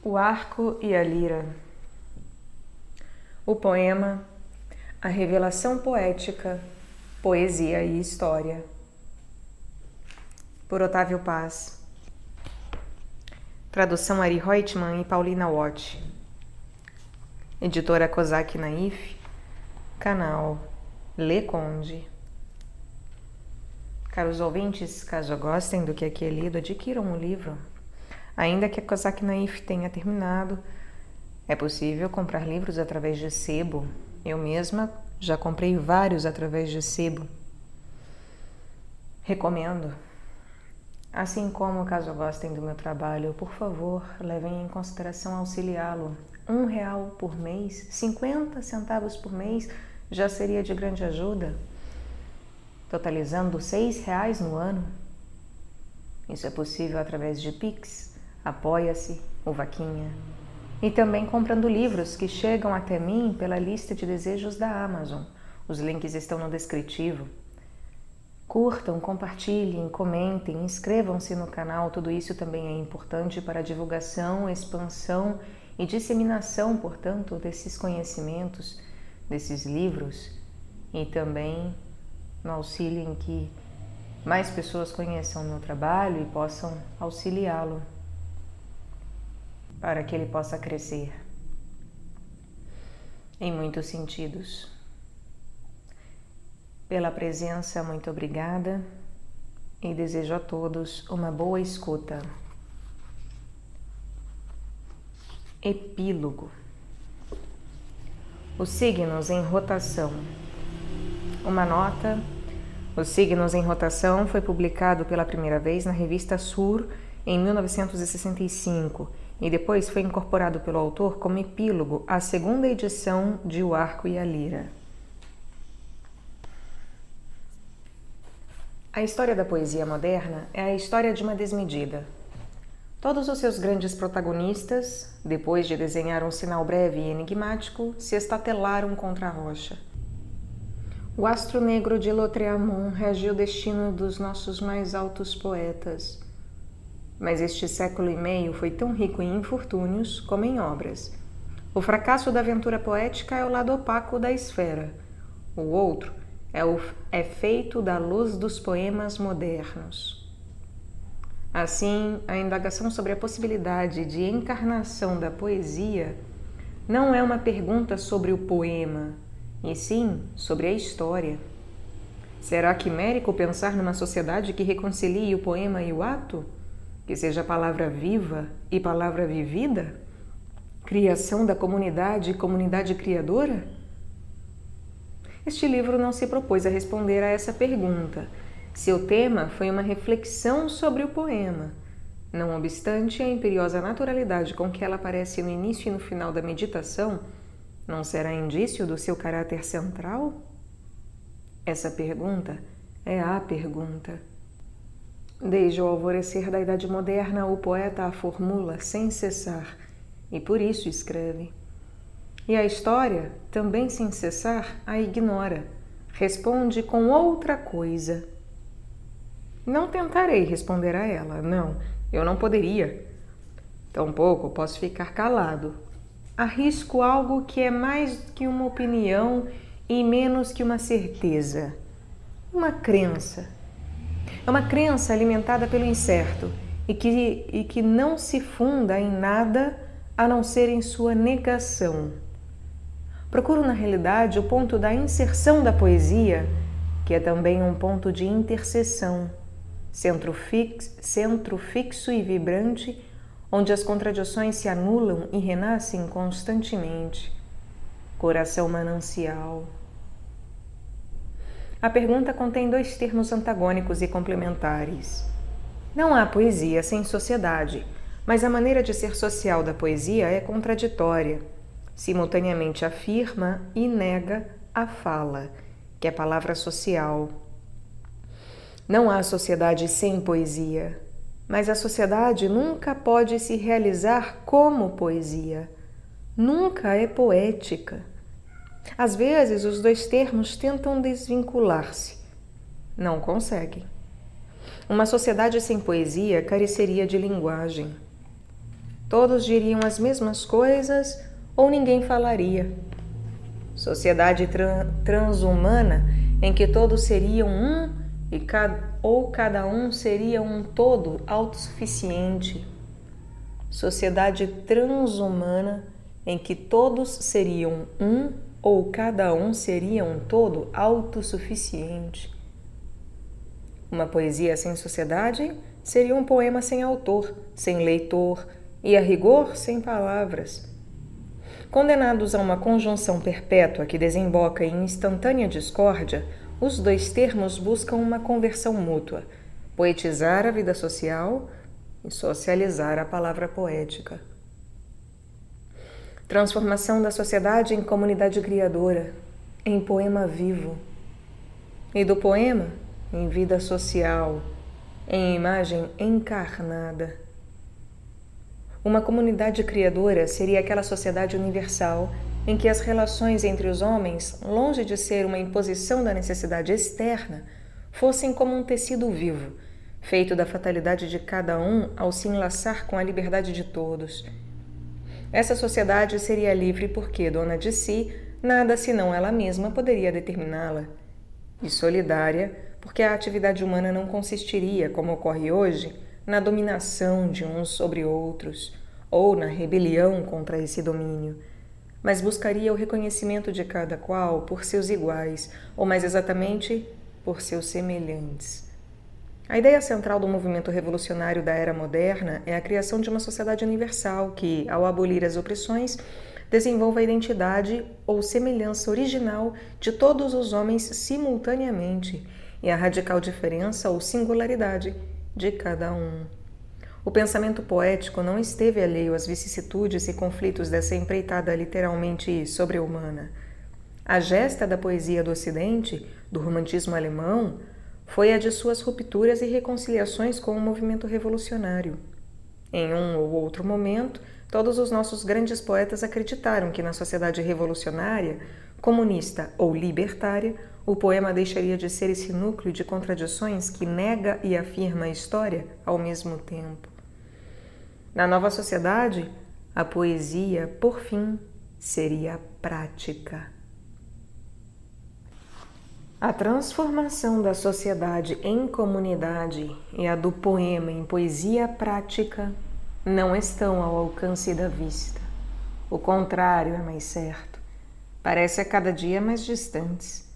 O arco e a lira. O poema, a revelação poética, poesia e história. Por Otávio Paz. Tradução Ari Reutemann e Paulina Watt. Editora Kozak Naif. Canal Lê Conde. Caros ouvintes, caso gostem do que aqui é lido, adquiram o livro. Ainda que a Kozak Naif tenha terminado, é possível comprar livros através de sebo. Eu mesma já comprei vários através de sebo. Recomendo. Assim como, caso gostem do meu trabalho, por favor, levem em consideração auxiliá-lo. R$1 por mês, 50 centavos por mês já seria de grande ajuda, totalizando R$6 no ano. Isso é possível através de Pix, Apoia-se ou Vaquinha. E também comprando livros que chegam até mim pela lista de desejos da Amazon. Os links estão no descritivo. Curtam, compartilhem, comentem, inscrevam-se no canal. Tudo isso também é importante para a divulgação, expansão e disseminação, portanto, desses conhecimentos, desses livros e também no auxílio em que mais pessoas conheçam o meu trabalho e possam auxiliá-lo para que ele possa crescer em muitos sentidos. Pela presença, muito obrigada e desejo a todos uma boa escuta. Epílogo. Os signos em rotação. Uma nota. Os signos em rotação foi publicado pela primeira vez na revista Sur em 1965 e depois foi incorporado pelo autor como epílogo à segunda edição de O Arco e a Lira. A história da poesia moderna é a história de uma desmedida. Todos os seus grandes protagonistas, depois de desenhar um sinal breve e enigmático, se estatelaram contra a rocha. O astro negro de Lautréamont rege o destino dos nossos mais altos poetas. Mas este século e meio foi tão rico em infortúnios como em obras. O fracasso da aventura poética é o lado opaco da esfera. O outro é feito da luz dos poemas modernos. Assim, a indagação sobre a possibilidade de encarnação da poesia não é uma pergunta sobre o poema, e sim sobre a história. Será quimérico pensar numa sociedade que reconcilie o poema e o ato? Que seja palavra viva e palavra vivida? Criação da comunidade e comunidade criadora? Este livro não se propôs a responder a essa pergunta. Seu tema foi uma reflexão sobre o poema. Não obstante a imperiosa naturalidade com que ela aparece no início e no final da meditação, não será indício do seu caráter central? Essa pergunta é a pergunta. Desde o alvorecer da Idade Moderna, o poeta a formula sem cessar, e por isso escreve. E a história, também sem cessar, a ignora, responde com outra coisa. Não tentarei responder a ela, não, eu não poderia. Tampouco posso ficar calado. Arrisco algo que é mais que uma opinião e menos que uma certeza. Uma crença. É uma crença alimentada pelo incerto e que não se funda em nada a não ser em sua negação. Procuro, na realidade, o ponto da inserção da poesia, que é também um ponto de interseção, centro fixo e vibrante, onde as contradições se anulam e renascem constantemente. Coração manancial. A pergunta contém dois termos antagônicos e complementares. Não há poesia sem sociedade, mas a maneira de ser social da poesia é contraditória. Simultaneamente afirma e nega a fala, que é palavra social. Não há sociedade sem poesia, mas a sociedade nunca pode se realizar como poesia. Nunca é poética. Às vezes, os dois termos tentam desvincular-se. Não conseguem. Uma sociedade sem poesia careceria de linguagem. todos diriam as mesmas coisas ou ninguém falaria. Sociedade transhumana em que todos seriam ou cada um seria um todo autossuficiente. Sociedade transhumana em que todos seriam ou cada um seria um todo autossuficiente. Uma poesia sem sociedade seria um poema sem autor, sem leitor e, a rigor, sem palavras. Condenados a uma conjunção perpétua que desemboca em instantânea discórdia, os dois termos buscam uma conversão mútua, poetizar a vida social e socializar a palavra poética. Transformação da sociedade em comunidade criadora, em poema vivo. E do poema, em vida social, em imagem encarnada. Uma comunidade criadora seria aquela sociedade universal em que as relações entre os homens, longe de ser uma imposição da necessidade externa, fossem como um tecido vivo, feito da fatalidade de cada um ao se enlaçar com a liberdade de todos. Essa sociedade seria livre porque, dona de si, nada senão ela mesma poderia determiná-la. E solidária, porque a atividade humana não consistiria, como ocorre hoje, na dominação de uns sobre outros, ou na rebelião contra esse domínio, mas buscaria o reconhecimento de cada qual por seus iguais, ou mais exatamente, por seus semelhantes. A ideia central do movimento revolucionário da era moderna é a criação de uma sociedade universal que, ao abolir as opressões, desenvolva a identidade ou semelhança original de todos os homens simultaneamente e a radical diferença ou singularidade de cada um. O pensamento poético não esteve alheio às vicissitudes e conflitos dessa empreitada literalmente sobre-humana. A gesta da poesia do Ocidente, do romantismo alemão, foi a de suas rupturas e reconciliações com o movimento revolucionário. Em um ou outro momento, todos os nossos grandes poetas acreditaram que na sociedade revolucionária, comunista ou libertária, o poema deixaria de ser esse núcleo de contradições que nega e afirma a história ao mesmo tempo. Na nova sociedade, a poesia, por fim, seria prática. A transformação da sociedade em comunidade e a do poema em poesia prática não estão ao alcance da vista. O contrário é mais certo. Parece a cada dia mais distantes.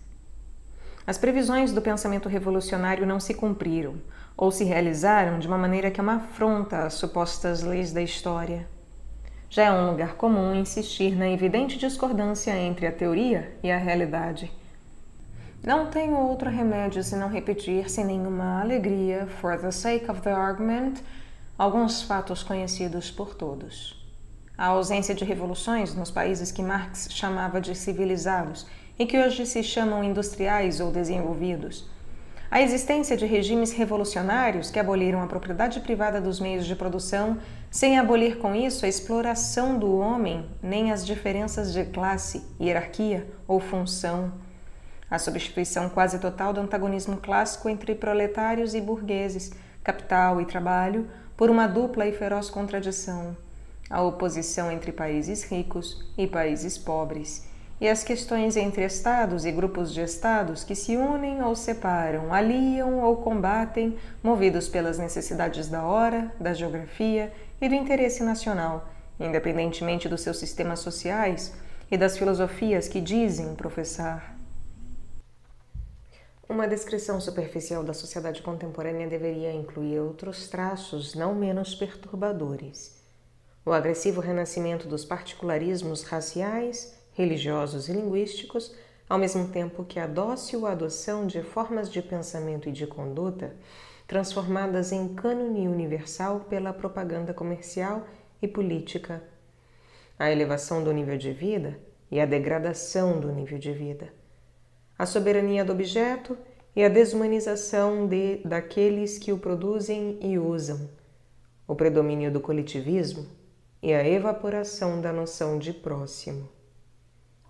As previsões do pensamento revolucionário não se cumpriram, ou se realizaram de uma maneira que é uma afronta às supostas leis da história. Já é um lugar comum insistir na evidente discordância entre a teoria e a realidade. Não tenho outro remédio senão repetir sem nenhuma alegria, for the sake of the argument, alguns fatos conhecidos por todos. A ausência de revoluções nos países que Marx chamava de civilizados e que hoje se chamam industriais ou desenvolvidos. A existência de regimes revolucionários que aboliram a propriedade privada dos meios de produção, sem abolir com isso a exploração do homem, nem as diferenças de classe, hierarquia ou função. A substituição quase total do antagonismo clássico entre proletários e burgueses, capital e trabalho, por uma dupla e feroz contradição. A oposição entre países ricos e países pobres. E as questões entre estados e grupos de estados que se unem ou separam, aliam ou combatem, movidos pelas necessidades da hora, da geografia e do interesse nacional, independentemente dos seus sistemas sociais e das filosofias que dizem professar. Uma descrição superficial da sociedade contemporânea deveria incluir outros traços não menos perturbadores. O agressivo renascimento dos particularismos raciais, religiosos e linguísticos, ao mesmo tempo que a dócil adoção de formas de pensamento e de conduta transformadas em cânone universal pela propaganda comercial e política, a elevação do nível de vida e a degradação do nível de vida, a soberania do objeto e a desumanização daqueles que o produzem e usam, o predomínio do coletivismo e a evaporação da noção de próximo.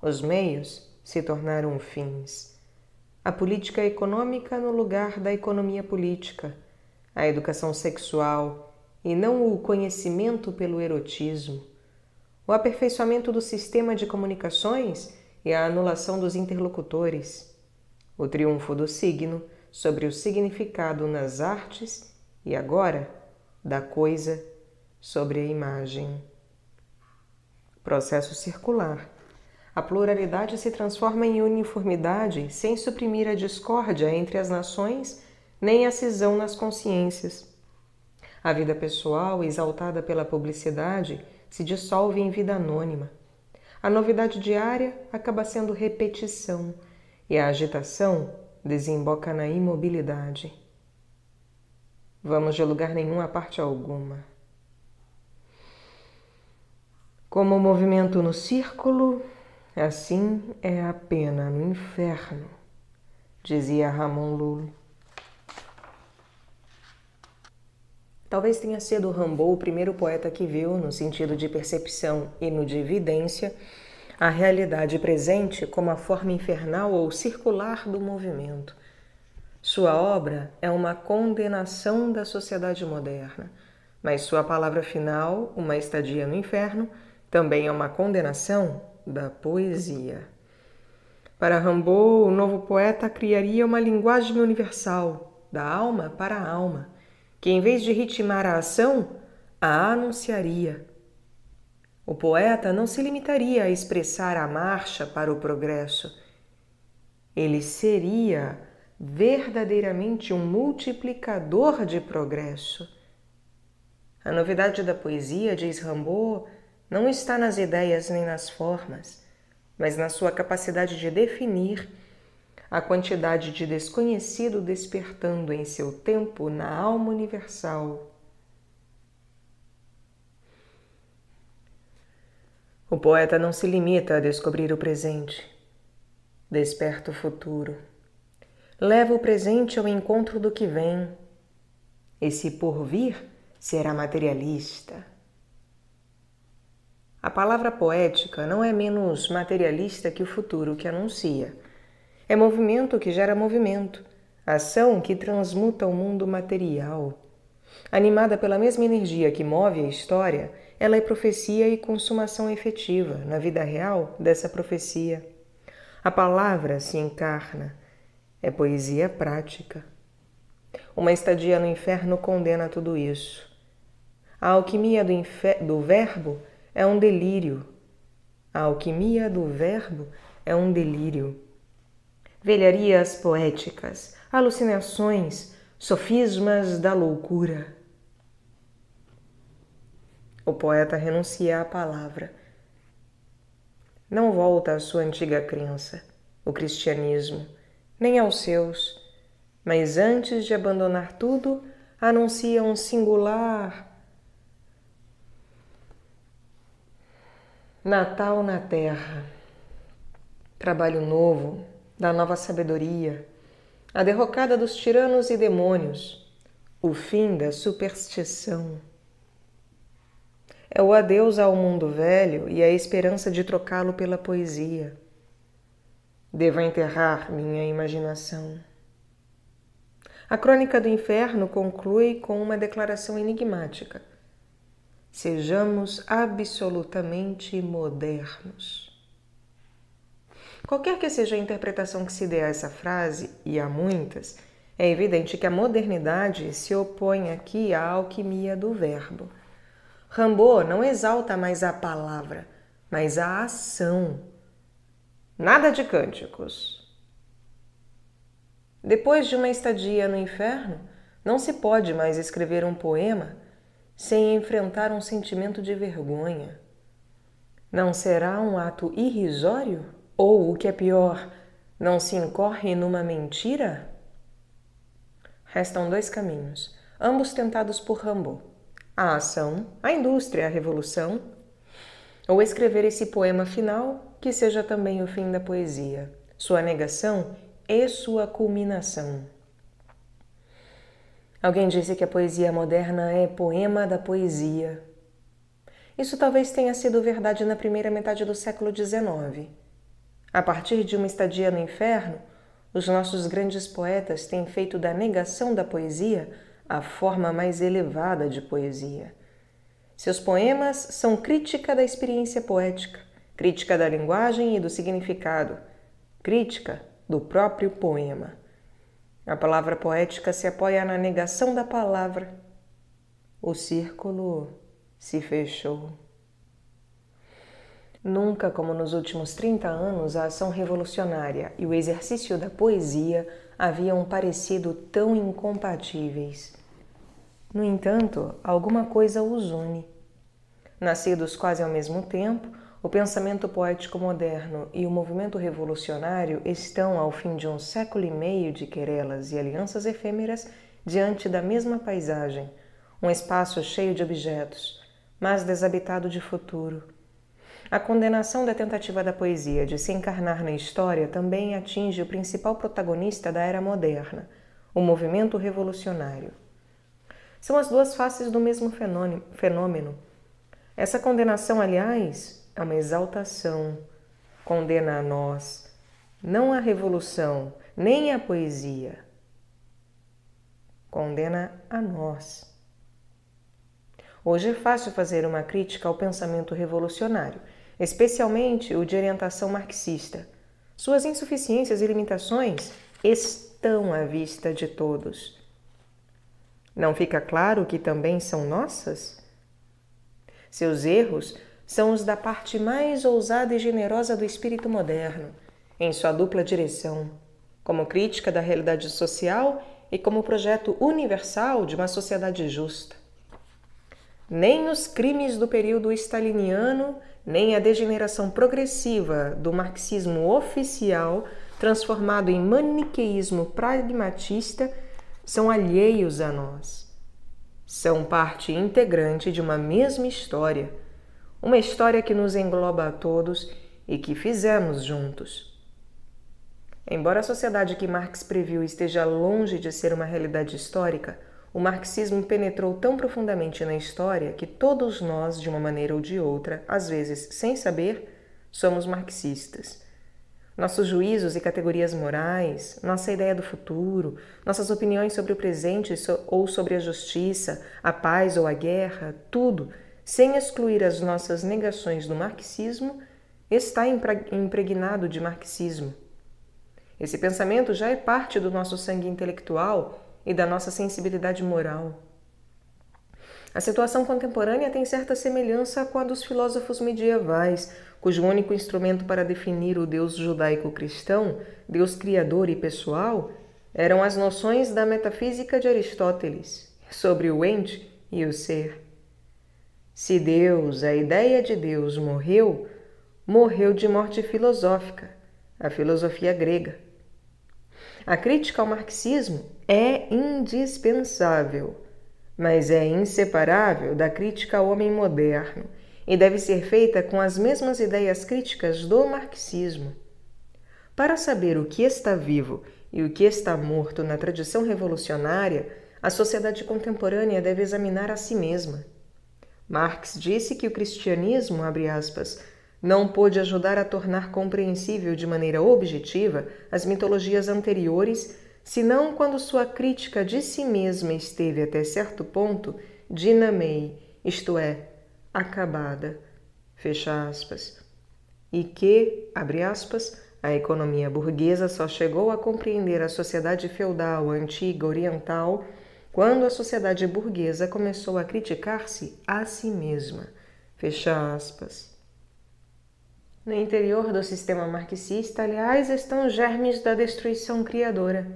Os meios se tornaram fins. A política econômica no lugar da economia política, a educação sexual e não o conhecimento pelo erotismo, o aperfeiçoamento do sistema de comunicações e a anulação dos interlocutores, o triunfo do signo sobre o significado nas artes e agora da coisa sobre a imagem. Processo circular. A pluralidade se transforma em uniformidade sem suprimir a discórdia entre as nações nem a cisão nas consciências. A vida pessoal, exaltada pela publicidade, se dissolve em vida anônima. A novidade diária acaba sendo repetição e a agitação desemboca na imobilidade. Vamos de lugar nenhum a parte alguma. Como o movimento no círculo, assim é a pena no inferno, dizia Ramon Llull. Talvez tenha sido Rimbaud o primeiro poeta que viu, no sentido de percepção e no de evidência, a realidade presente como a forma infernal ou circular do movimento. Sua obra é uma condenação da sociedade moderna, mas sua palavra final, Uma Estadia no Inferno, também é uma condenação da poesia. Para Rimbaud, o novo poeta criaria uma linguagem universal, da alma para a alma, que em vez de ritmar a ação, a anunciaria. O poeta não se limitaria a expressar a marcha para o progresso. Ele seria verdadeiramente um multiplicador de progresso. A novidade da poesia, diz Rimbaud, não está nas ideias nem nas formas, mas na sua capacidade de definir a quantidade de desconhecido despertando em seu tempo na alma universal. O poeta não se limita a descobrir o presente, desperta o futuro. Leva o presente ao encontro do que vem. Esse porvir será materialista. A palavra poética não é menos materialista que o futuro que anuncia. É movimento que gera movimento, ação que transmuta o mundo material. Animada pela mesma energia que move a história, ela é profecia e consumação efetiva, na vida real, dessa profecia. A palavra se encarna, é poesia prática. Uma Estadia no Inferno condena tudo isso. A alquimia do verbo é um delírio. A alquimia do verbo é um delírio. Velharias poéticas, alucinações, sofismas da loucura. O poeta renuncia à palavra. Não volta à sua antiga crença, o cristianismo, nem aos seus, mas antes de abandonar tudo, anuncia um singular Natal na Terra, trabalho novo, da nova sabedoria, a derrocada dos tiranos e demônios, o fim da superstição. É o adeus ao mundo velho e a esperança de trocá-lo pela poesia. Devo enterrar minha imaginação. A Crônica do Inferno conclui com uma declaração enigmática. Sejamos absolutamente modernos. Qualquer que seja a interpretação que se dê a essa frase, e há muitas, é evidente que a modernidade se opõe aqui à alquimia do verbo. Rimbaud não exalta mais a palavra, mas a ação. Nada de cânticos. Depois de Uma Estadia no Inferno, não se pode mais escrever um poema sem enfrentar um sentimento de vergonha. Não será um ato irrisório? Ou, o que é pior, não se incorre numa mentira? Restam dois caminhos, ambos tentados por Rimbaud. A ação, a indústria, a revolução, ou escrever esse poema final que seja também o fim da poesia, sua negação e sua culminação. Alguém disse que a poesia moderna é poema da poesia. Isso talvez tenha sido verdade na primeira metade do século XIX. A partir de Uma Estadia no Inferno, os nossos grandes poetas têm feito da negação da poesia a forma mais elevada de poesia. Seus poemas são crítica da experiência poética, crítica da linguagem e do significado, crítica do próprio poema. A palavra poética se apoia na negação da palavra. O círculo se fechou. Nunca como nos últimos 30 anos a ação revolucionária e o exercício da poesia haviam parecido tão incompatíveis. No entanto, alguma coisa os une. Nascidos quase ao mesmo tempo, o pensamento poético moderno e o movimento revolucionário estão, ao fim de um século e meio de querelas e alianças efêmeras, diante da mesma paisagem, um espaço cheio de objetos, mas desabitado de futuro. A condenação da tentativa da poesia de se encarnar na história também atinge o principal protagonista da era moderna, o movimento revolucionário. São as duas faces do mesmo fenômeno. Essa condenação, aliás, é uma exaltação. Condena a nós, não a revolução, nem a poesia. Condena a nós. Hoje é fácil fazer uma crítica ao pensamento revolucionário, especialmente o de orientação marxista. Suas insuficiências e limitações estão à vista de todos. Não fica claro que também são nossas? Seus erros são os da parte mais ousada e generosa do espírito moderno, em sua dupla direção, como crítica da realidade social e como projeto universal de uma sociedade justa. Nem os crimes do período staliniano, nem a degeneração progressiva do marxismo oficial, transformado em maniqueísmo pragmatista, são alheios a nós. São parte integrante de uma mesma história, uma história que nos engloba a todos e que fizemos juntos. Embora a sociedade que Marx previu esteja longe de ser uma realidade histórica, o marxismo penetrou tão profundamente na história que todos nós, de uma maneira ou de outra, às vezes sem saber, somos marxistas. Nossos juízos e categorias morais, nossa ideia do futuro, nossas opiniões sobre o presente ou sobre a justiça, a paz ou a guerra, tudo, sem excluir as nossas negações do marxismo, está impregnado de marxismo. Esse pensamento já é parte do nosso sangue intelectual e da nossa sensibilidade moral. A situação contemporânea tem certa semelhança com a dos filósofos medievais, cujo único instrumento para definir o Deus judaico-cristão, Deus criador e pessoal, eram as noções da metafísica de Aristóteles, sobre o ente e o ser. Se Deus, a ideia de Deus, morreu, morreu de morte filosófica, a filosofia grega. A crítica ao marxismo é indispensável, mas é inseparável da crítica ao homem moderno e deve ser feita com as mesmas ideias críticas do marxismo. Para saber o que está vivo e o que está morto na tradição revolucionária, a sociedade contemporânea deve examinar a si mesma. Marx disse que o cristianismo, abre aspas, não pôde ajudar a tornar compreensível de maneira objetiva as mitologias anteriores, senão quando sua crítica de si mesma esteve até certo ponto dinamei, isto é, acabada, fecha aspas, e que, abre aspas, a economia burguesa só chegou a compreender a sociedade feudal antiga oriental quando a sociedade burguesa começou a criticar-se a si mesma, fecha aspas. No interior do sistema marxista, aliás, estão os germes da destruição criadora.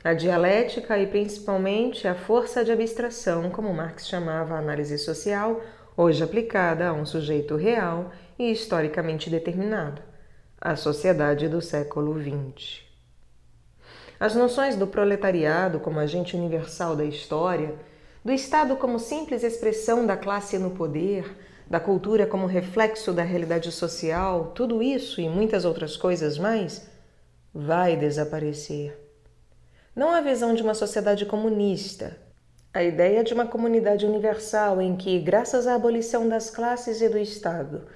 A dialética e, principalmente, a força de abstração, como Marx chamava a análise social, hoje aplicada a um sujeito real e historicamente determinado, a sociedade do século XX. As noções do proletariado como agente universal da história, do Estado como simples expressão da classe no poder, da cultura como reflexo da realidade social, tudo isso e muitas outras coisas mais, vai desaparecer. Não a visão de uma sociedade comunista, a ideia de uma comunidade universal em que, graças à abolição das classes e do Estado,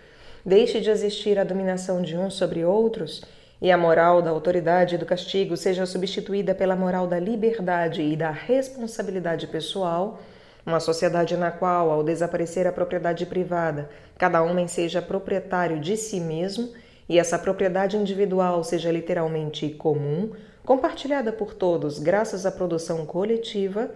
deixe de existir a dominação de uns sobre outros e a moral da autoridade e do castigo seja substituída pela moral da liberdade e da responsabilidade pessoal, uma sociedade na qual, ao desaparecer a propriedade privada, cada homem seja proprietário de si mesmo e essa propriedade individual seja literalmente comum, compartilhada por todos graças à produção coletiva,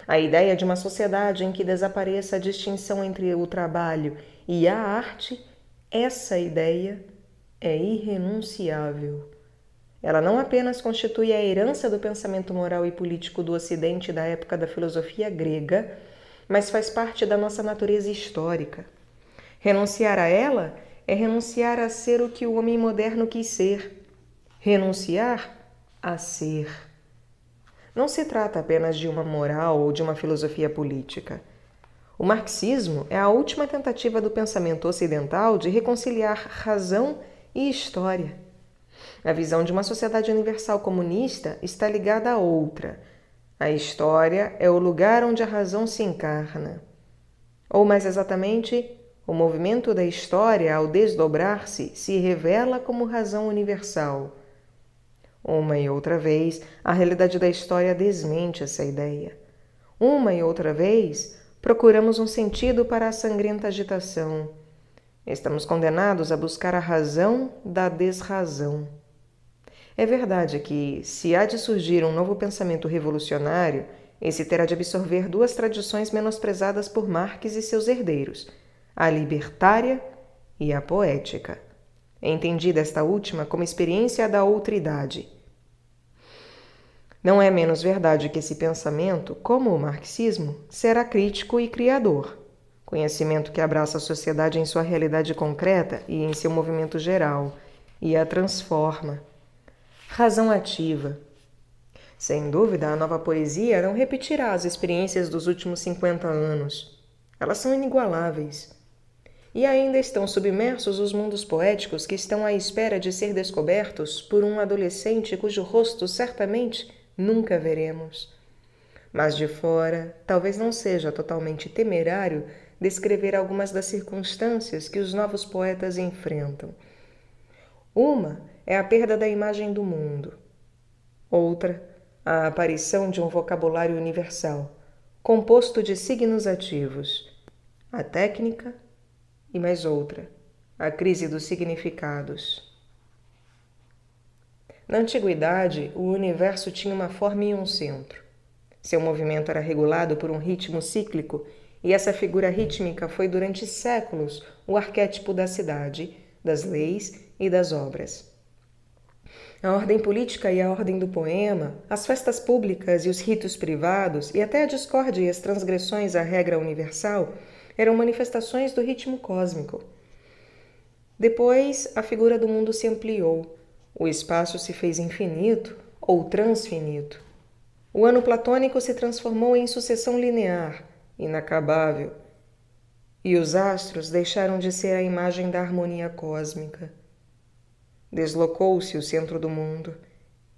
a ideia de uma sociedade em que desapareça a distinção entre o trabalho e a arte, essa ideia é irrenunciável. Ela não apenas constitui a herança do pensamento moral e político do Ocidente da época da filosofia grega, mas faz parte da nossa natureza histórica. Renunciar a ela é renunciar a ser o que o homem moderno quis ser. Renunciar a ser. Não se trata apenas de uma moral ou de uma filosofia política. O marxismo é a última tentativa do pensamento ocidental de reconciliar razão e história. A visão de uma sociedade universal comunista está ligada a outra. A história é o lugar onde a razão se encarna. Ou, mais exatamente, o movimento da história, ao desdobrar-se, se revela como razão universal. Uma e outra vez, a realidade da história desmente essa ideia. Uma e outra vez, procuramos um sentido para a sangrenta agitação. Estamos condenados a buscar a razão da desrazão. É verdade que, se há de surgir um novo pensamento revolucionário, esse terá de absorver duas tradições menosprezadas por Marx e seus herdeiros, a libertária e a poética. É entendida esta última como experiência da outridade. Não é menos verdade que esse pensamento, como o marxismo, será crítico e criador. Conhecimento que abraça a sociedade em sua realidade concreta e em seu movimento geral, e a transforma. Razão ativa. Sem dúvida, a nova poesia não repetirá as experiências dos últimos 50 anos. Elas são inigualáveis. E ainda estão submersos os mundos poéticos que estão à espera de ser descobertos por um adolescente cujo rosto certamente nunca veremos. Mas de fora, talvez não seja totalmente temerário descrever algumas das circunstâncias que os novos poetas enfrentam. Uma é a perda da imagem do mundo. Outra, a aparição de um vocabulário universal, composto de signos ativos. A técnica e mais outra, a crise dos significados. Na antiguidade, o universo tinha uma forma e um centro. Seu movimento era regulado por um ritmo cíclico, e essa figura rítmica foi durante séculos o arquétipo da cidade, das leis e das obras. A ordem política e a ordem do poema, as festas públicas e os ritos privados, e até a discórdia e as transgressões à regra universal, eram manifestações do ritmo cósmico. Depois, a figura do mundo se ampliou, o espaço se fez infinito ou transfinito. O ano platônico se transformou em sucessão linear, inacabável, e os astros deixaram de ser a imagem da harmonia cósmica. Deslocou-se o centro do mundo,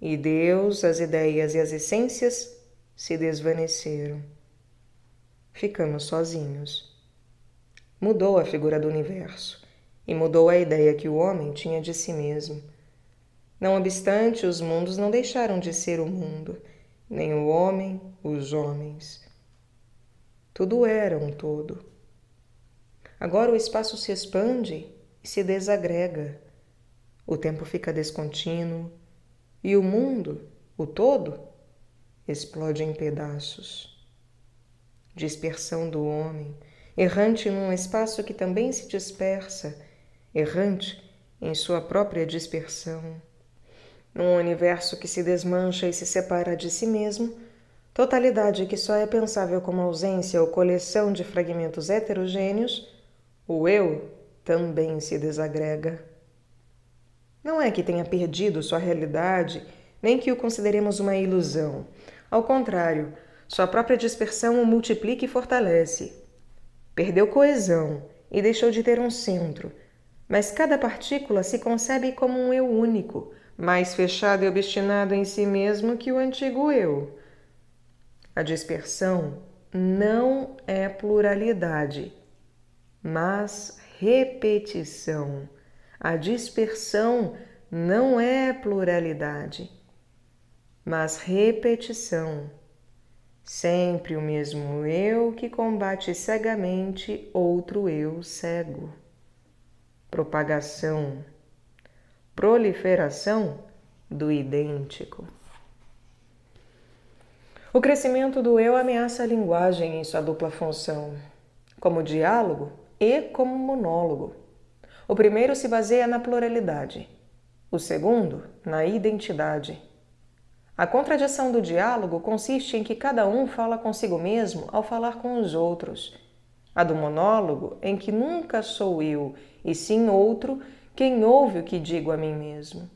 e Deus, as ideias e as essências se desvaneceram. Ficamos sozinhos. Mudou a figura do universo, e mudou a ideia que o homem tinha de si mesmo. Não obstante, os mundos não deixaram de ser o mundo, nem o homem, os homens. Tudo era um todo. Agora o espaço se expande e se desagrega. O tempo fica descontínuo e o mundo, o todo, explode em pedaços. Dispersão do homem, errante num espaço que também se dispersa, errante em sua própria dispersão. Num universo que se desmancha e se separa de si mesmo, totalidade que só é pensável como ausência ou coleção de fragmentos heterogêneos, o eu também se desagrega. Não é que tenha perdido sua realidade, nem que o consideremos uma ilusão. Ao contrário, sua própria dispersão o multiplica e fortalece. Perdeu coesão e deixou de ter um centro, mas cada partícula se concebe como um eu único, mais fechado e obstinado em si mesmo que o antigo eu. A dispersão não é pluralidade, mas repetição. A dispersão não é pluralidade, mas repetição. Sempre o mesmo eu que combate cegamente outro eu cego. Propagação, proliferação do idêntico. O crescimento do eu ameaça a linguagem em sua dupla função, como diálogo e como monólogo. O primeiro se baseia na pluralidade, o segundo na identidade. A contradição do diálogo consiste em que cada um fala consigo mesmo ao falar com os outros. A do monólogo em que nunca sou eu, e sim outro, quem ouve o que digo a mim mesmo.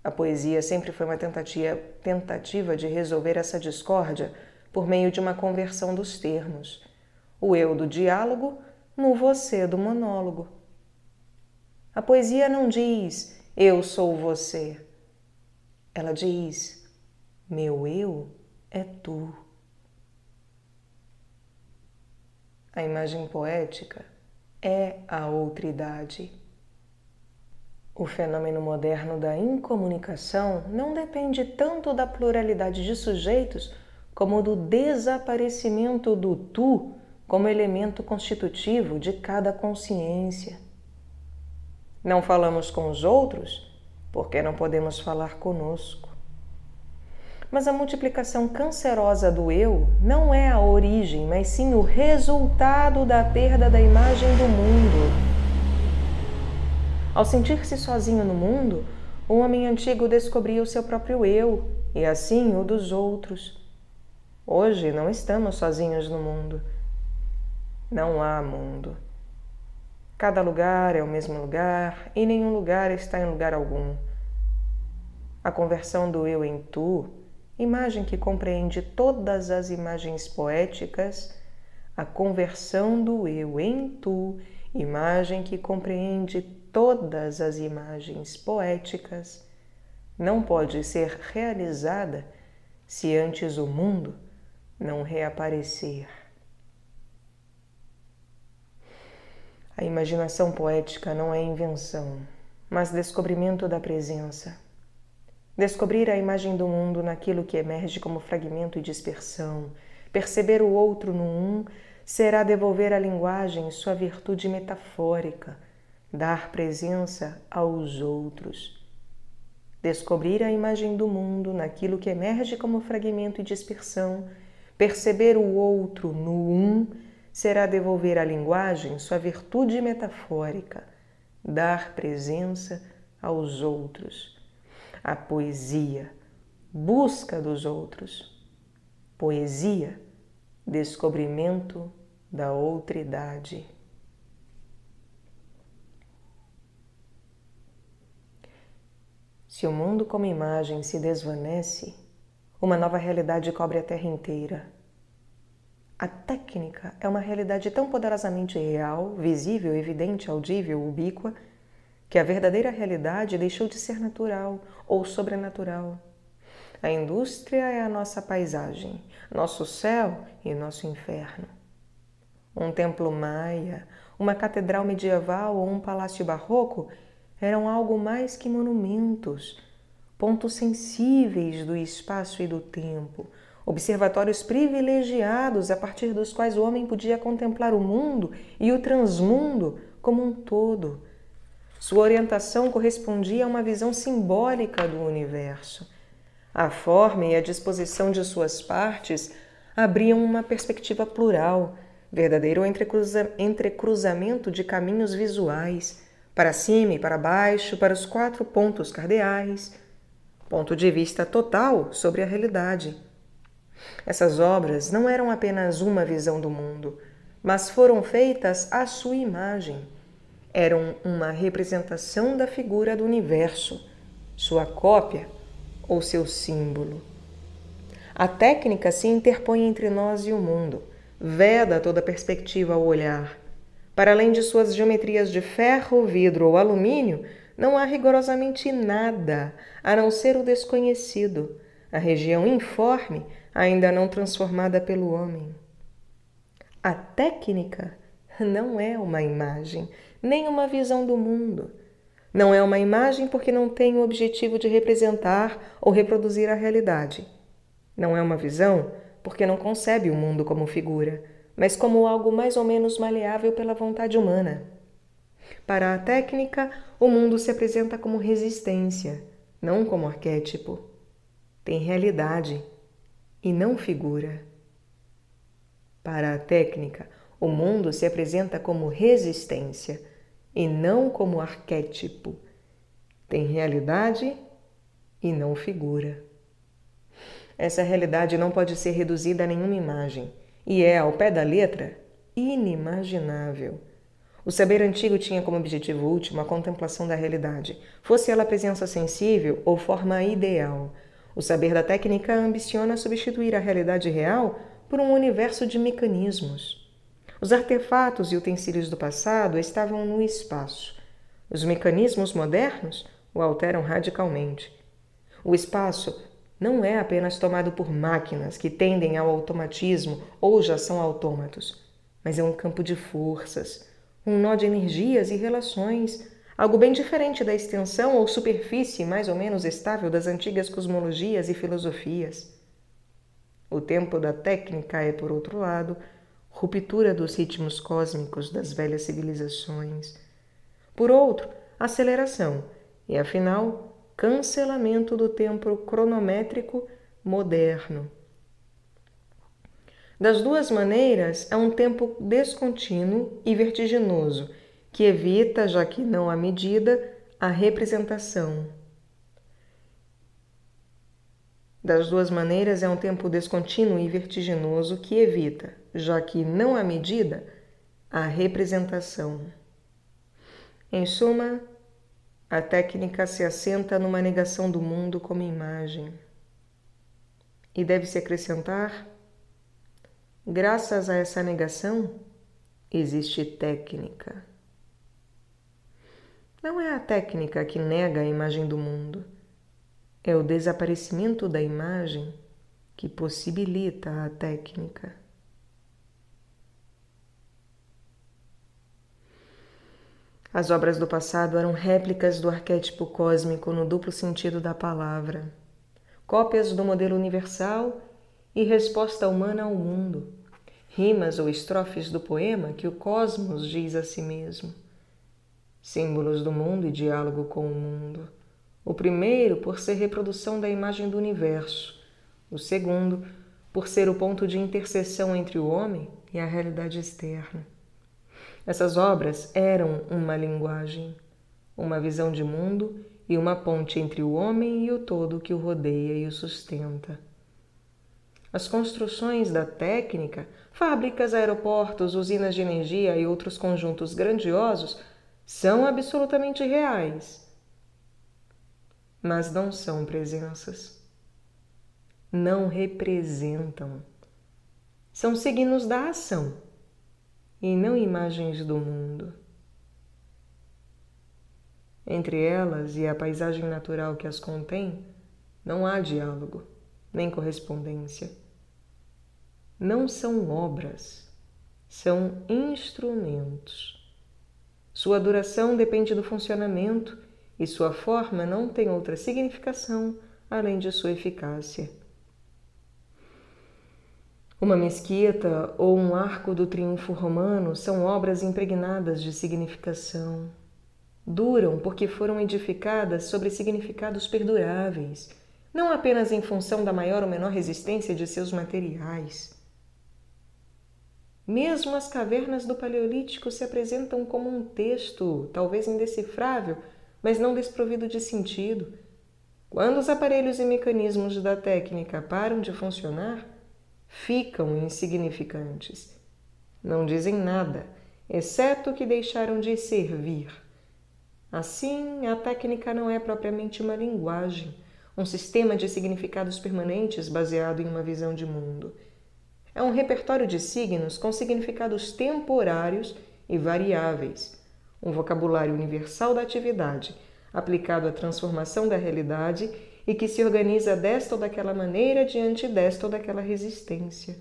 A poesia sempre foi uma tentativa de resolver essa discórdia por meio de uma conversão dos termos. O eu do diálogo no você do monólogo. A poesia não diz, eu sou você. Ela diz, meu eu é tu. A imagem poética é a outridade. O fenômeno moderno da incomunicação não depende tanto da pluralidade de sujeitos como do desaparecimento do tu como elemento constitutivo de cada consciência. Não falamos com os outros porque não podemos falar conosco. Mas a multiplicação cancerosa do eu não é a origem, mas sim o resultado da perda da imagem do mundo. Ao sentir-se sozinho no mundo, o homem antigo descobria o seu próprio eu e assim o dos outros. Hoje não estamos sozinhos no mundo. Não há mundo. Cada lugar é o mesmo lugar e nenhum lugar está em lugar algum. A conversão do eu em tu, imagem que compreende todas as imagens poéticas, a conversão do eu em tu, imagem que compreende todas as imagens poéticas, não pode ser realizada se antes o mundo não reaparecer. A imaginação poética não é invenção, mas descobrimento da presença. Descobrir a imagem do mundo naquilo que emerge como fragmento e dispersão, perceber o outro no um, será devolver à linguagem sua virtude metafórica, dar presença aos outros. Descobrir a imagem do mundo naquilo que emerge como fragmento e dispersão, perceber o outro no um, será devolver à linguagem sua virtude metafórica, dar presença aos outros. A poesia, busca dos outros. Poesia, descobrimento da outridade. Se o mundo como imagem se desvanece, uma nova realidade cobre a Terra inteira. A técnica é uma realidade tão poderosamente real, visível, evidente, audível, ubíqua, que a verdadeira realidade deixou de ser natural ou sobrenatural. A indústria é a nossa paisagem, nosso céu e nosso inferno. Um templo maia, uma catedral medieval ou um palácio barroco eram algo mais que monumentos, pontos sensíveis do espaço e do tempo, observatórios privilegiados a partir dos quais o homem podia contemplar o mundo e o transmundo como um todo. Sua orientação correspondia a uma visão simbólica do universo. A forma e a disposição de suas partes abriam uma perspectiva plural, verdadeiro entrecruzamento de caminhos visuais, para cima e para baixo, para os 4 pontos cardeais, ponto de vista total sobre a realidade. Essas obras não eram apenas uma visão do mundo, mas foram feitas à sua imagem. Eram uma representação da figura do universo, sua cópia ou seu símbolo. A técnica se interpõe entre nós e o mundo, veda toda perspectiva ao olhar. Para além de suas geometrias de ferro, vidro ou alumínio, não há rigorosamente nada, a não ser o desconhecido, a região informe, ainda não transformada pelo homem. A técnica não é uma imagem, nem uma visão do mundo, Não é uma imagem porque não tem o objetivo de representar ou reproduzir a realidade. Não é uma visão porque não concebe o mundo como figura, mas como algo mais ou menos maleável pela vontade humana. Para a técnica, o mundo se apresenta como resistência, não como arquétipo. Tem realidade e não figura. Para a técnica, o mundo se apresenta como resistência e não como arquétipo. Tem realidade e não figura. Essa realidade não pode ser reduzida a nenhuma imagem e é, ao pé da letra, inimaginável. O saber antigo tinha como objetivo último a contemplação da realidade, fosse ela presença sensível ou forma ideal. O saber da técnica ambiciona substituir a realidade real por um universo de mecanismos. Os artefatos e utensílios do passado estavam no espaço. Os mecanismos modernos o alteram radicalmente. O espaço não é apenas tomado por máquinas que tendem ao automatismo ou já são autômatos, mas é um campo de forças, um nó de energias e relações, algo bem diferente da extensão ou superfície mais ou menos estável das antigas cosmologias e filosofias. O tempo da técnica é, por outro lado, ruptura dos ritmos cósmicos das velhas civilizações. Por outro, aceleração e, afinal, cancelamento do tempo cronométrico moderno. Das duas maneiras, é um tempo descontínuo e vertiginoso, que evita, já que não à medida, a representação. Das duas maneiras, é um tempo descontínuo e vertiginoso que evita, já que não à medida, a representação. Em suma, a técnica se assenta numa negação do mundo como imagem. E deve-se acrescentar, graças a essa negação, existe técnica. Não é a técnica que nega a imagem do mundo, é o desaparecimento da imagem que possibilita a técnica. As obras do passado eram réplicas do arquétipo cósmico no duplo sentido da palavra, cópias do modelo universal e resposta humana ao mundo, rimas ou estrofes do poema que o cosmos diz a si mesmo, símbolos do mundo e diálogo com o mundo. O primeiro por ser reprodução da imagem do universo, o segundo por ser o ponto de interseção entre o homem e a realidade externa. Essas obras eram uma linguagem, uma visão de mundo e uma ponte entre o homem e o todo que o rodeia e o sustenta. As construções da técnica, fábricas, aeroportos, usinas de energia e outros conjuntos grandiosos são absolutamente reais, mas não são presenças. Não representam. São signos da ação e não imagens do mundo. Entre elas e a paisagem natural que as contém, não há diálogo, nem correspondência. Não são obras, são instrumentos. Sua duração depende do funcionamento e sua forma não tem outra significação além de sua eficácia. Uma mesquita ou um arco do triunfo romano são obras impregnadas de significação. Duram porque foram edificadas sobre significados perduráveis, não apenas em função da maior ou menor resistência de seus materiais. Mesmo as cavernas do Paleolítico se apresentam como um texto, talvez indecifrável, mas não desprovido de sentido. Quando os aparelhos e mecanismos da técnica param de funcionar, ficam insignificantes. Não dizem nada, exceto que deixaram de servir. Assim, a técnica não é propriamente uma linguagem, um sistema de significados permanentes baseado em uma visão de mundo. É um repertório de signos com significados temporários e variáveis, um vocabulário universal da atividade, aplicado à transformação da realidade e que se organiza desta ou daquela maneira diante desta ou daquela resistência.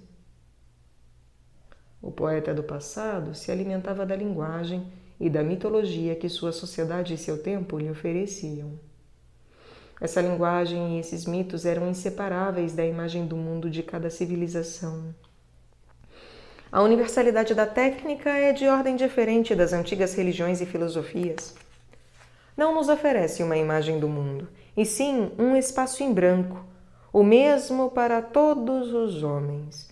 O poeta do passado se alimentava da linguagem e da mitologia que sua sociedade e seu tempo lhe ofereciam. Essa linguagem e esses mitos eram inseparáveis da imagem do mundo de cada civilização. A universalidade da técnica é de ordem diferente das antigas religiões e filosofias. Não nos oferece uma imagem do mundo, e sim um espaço em branco, o mesmo para todos os homens.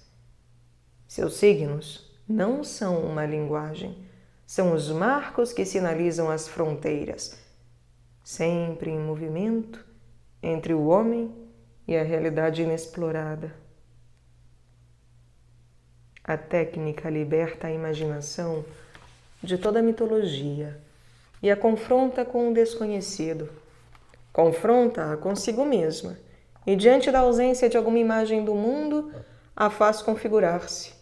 Seus signos não são uma linguagem, são os marcos que sinalizam as fronteiras, sempre em movimento entre o homem e a realidade inexplorada. A técnica liberta a imaginação de toda a mitologia e a confronta com o desconhecido. Confronta-a consigo mesma e, diante da ausência de alguma imagem do mundo, a faz configurar-se.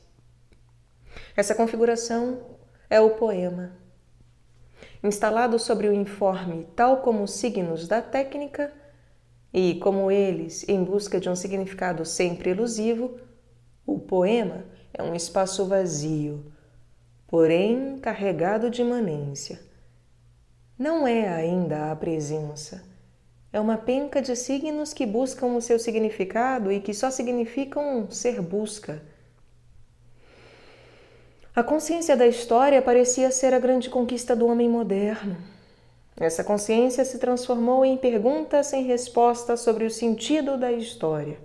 Essa configuração é o poema. Instalado sobre o informe, tal como os signos da técnica, e, como eles, em busca de um significado sempre elusivo, o poema é um espaço vazio, porém carregado de imanência. Não é ainda a presença. É uma penca de signos que buscam o seu significado e que só significam ser busca. A consciência da história parecia ser a grande conquista do homem moderno. Essa consciência se transformou em pergunta sem resposta sobre o sentido da história.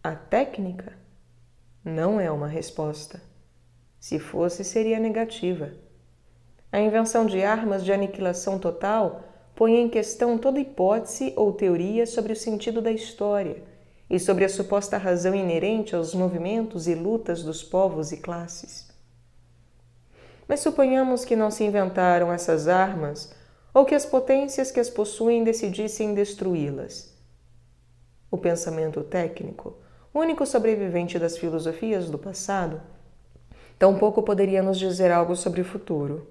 A técnica não é uma resposta. Se fosse, seria negativa. A invenção de armas de aniquilação total põe em questão toda hipótese ou teoria sobre o sentido da história e sobre a suposta razão inerente aos movimentos e lutas dos povos e classes. Mas suponhamos que não se inventaram essas armas ou que as potências que as possuem decidissem destruí-las. O pensamento técnico, único sobrevivente das filosofias do passado, tampouco poderia nos dizer algo sobre o futuro.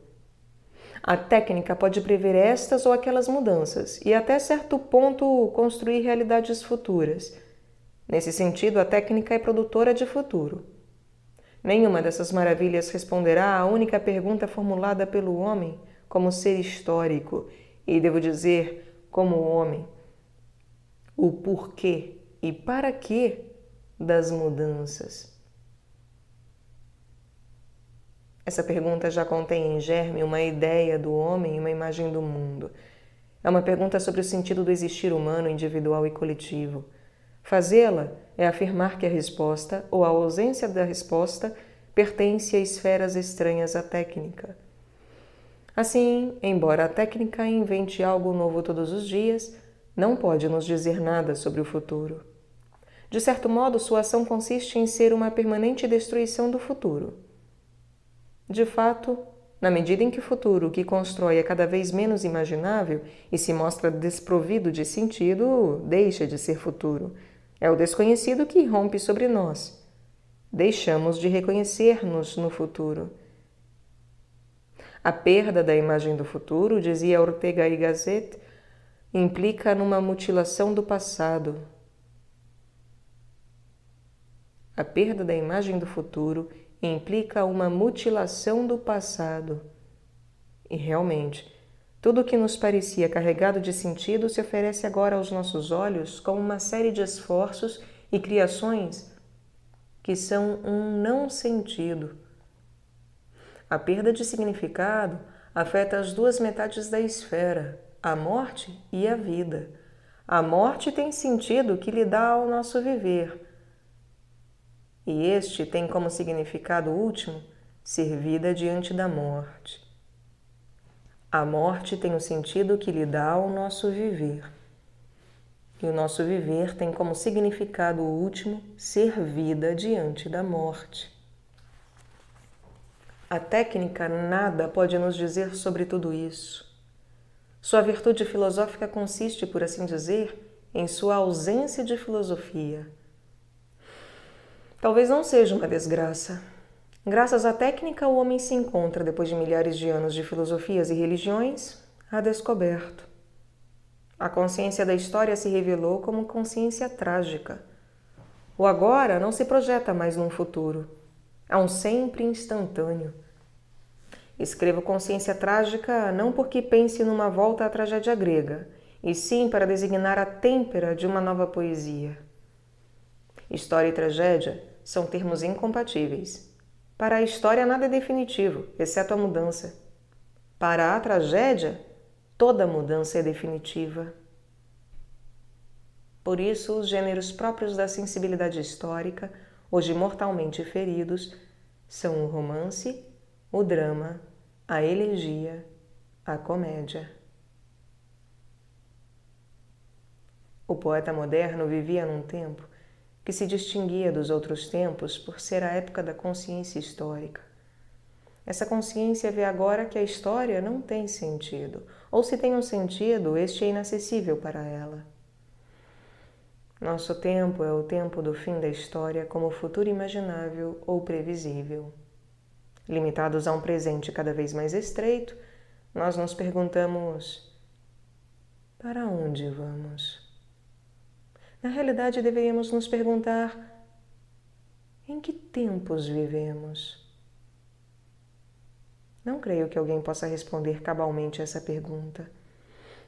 A técnica pode prever estas ou aquelas mudanças e, até certo ponto, construir realidades futuras. Nesse sentido, a técnica é produtora de futuro. Nenhuma dessas maravilhas responderá à única pergunta formulada pelo homem como ser histórico, e devo dizer, como homem: o porquê e para quê das mudanças. Essa pergunta já contém em germe uma ideia do homem e uma imagem do mundo. É uma pergunta sobre o sentido do existir humano, individual e coletivo. Fazê-la é afirmar que a resposta, ou a ausência da resposta, pertence a esferas estranhas à técnica. Assim, embora a técnica invente algo novo todos os dias, não pode nos dizer nada sobre o futuro. De certo modo, sua ação consiste em ser uma permanente destruição do futuro. De fato, na medida em que o futuro que constrói é cada vez menos imaginável e se mostra desprovido de sentido, deixa de ser futuro. É o desconhecido que irrompe sobre nós. Deixamos de reconhecer-nos no futuro. A perda da imagem do futuro, dizia Ortega y Gasset, implica numa mutilação do passado. A perda da imagem do futuro implica uma mutilação do passado. E realmente, tudo o que nos parecia carregado de sentido se oferece agora aos nossos olhos como uma série de esforços e criações que são um não sentido. A perda de significado afeta as duas metades da esfera, a morte e a vida. A morte tem sentido que lhe dá ao nosso viver, e este tem como significado último ser vida diante da morte. A morte tem o sentido que lhe dá ao nosso viver, e o nosso viver tem como significado último ser vida diante da morte. A técnica nada pode nos dizer sobre tudo isso. Sua virtude filosófica consiste, por assim dizer, em sua ausência de filosofia. Talvez não seja uma desgraça. Graças à técnica, o homem se encontra, depois de milhares de anos de filosofias e religiões, a descoberto. A consciência da história se revelou como consciência trágica. O agora não se projeta mais num futuro. É um sempre instantâneo. Escrevo consciência trágica não porque pense numa volta à tragédia grega, e sim para designar a têmpera de uma nova poesia. História e tragédia são termos incompatíveis. Para a história nada é definitivo, exceto a mudança. Para a tragédia, toda mudança é definitiva. Por isso, os gêneros próprios da sensibilidade histórica, hoje mortalmente feridos, são o romance, o drama, a elegia, a comédia. O poeta moderno vivia num tempo que se distinguia dos outros tempos por ser a época da consciência histórica. Essa consciência vê agora que a história não tem sentido, ou se tem um sentido, este é inacessível para ela. Nosso tempo é o tempo do fim da história como futuro imaginável ou previsível. Limitados a um presente cada vez mais estreito, nós nos perguntamos: para onde vamos? Na realidade, deveríamos nos perguntar: em que tempos vivemos? Não creio que alguém possa responder cabalmente essa pergunta.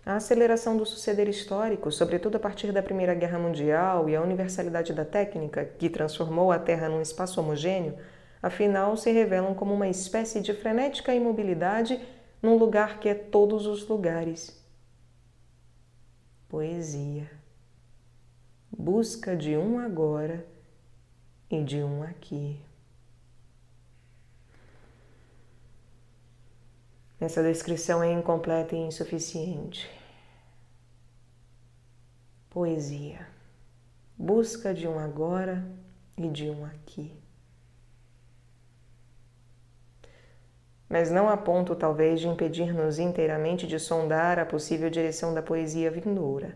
A aceleração do suceder histórico, sobretudo a partir da Primeira Guerra Mundial, e a universalidade da técnica, que transformou a Terra num espaço homogêneo, afinal se revelam como uma espécie de frenética imobilidade num lugar que é todos os lugares. Poesia. Busca de um agora e de um aqui. Essa descrição é incompleta e insuficiente. Poesia. Busca de um agora e de um aqui. Mas não a ponto, talvez, de impedir-nos inteiramente de sondar a possível direção da poesia vindoura.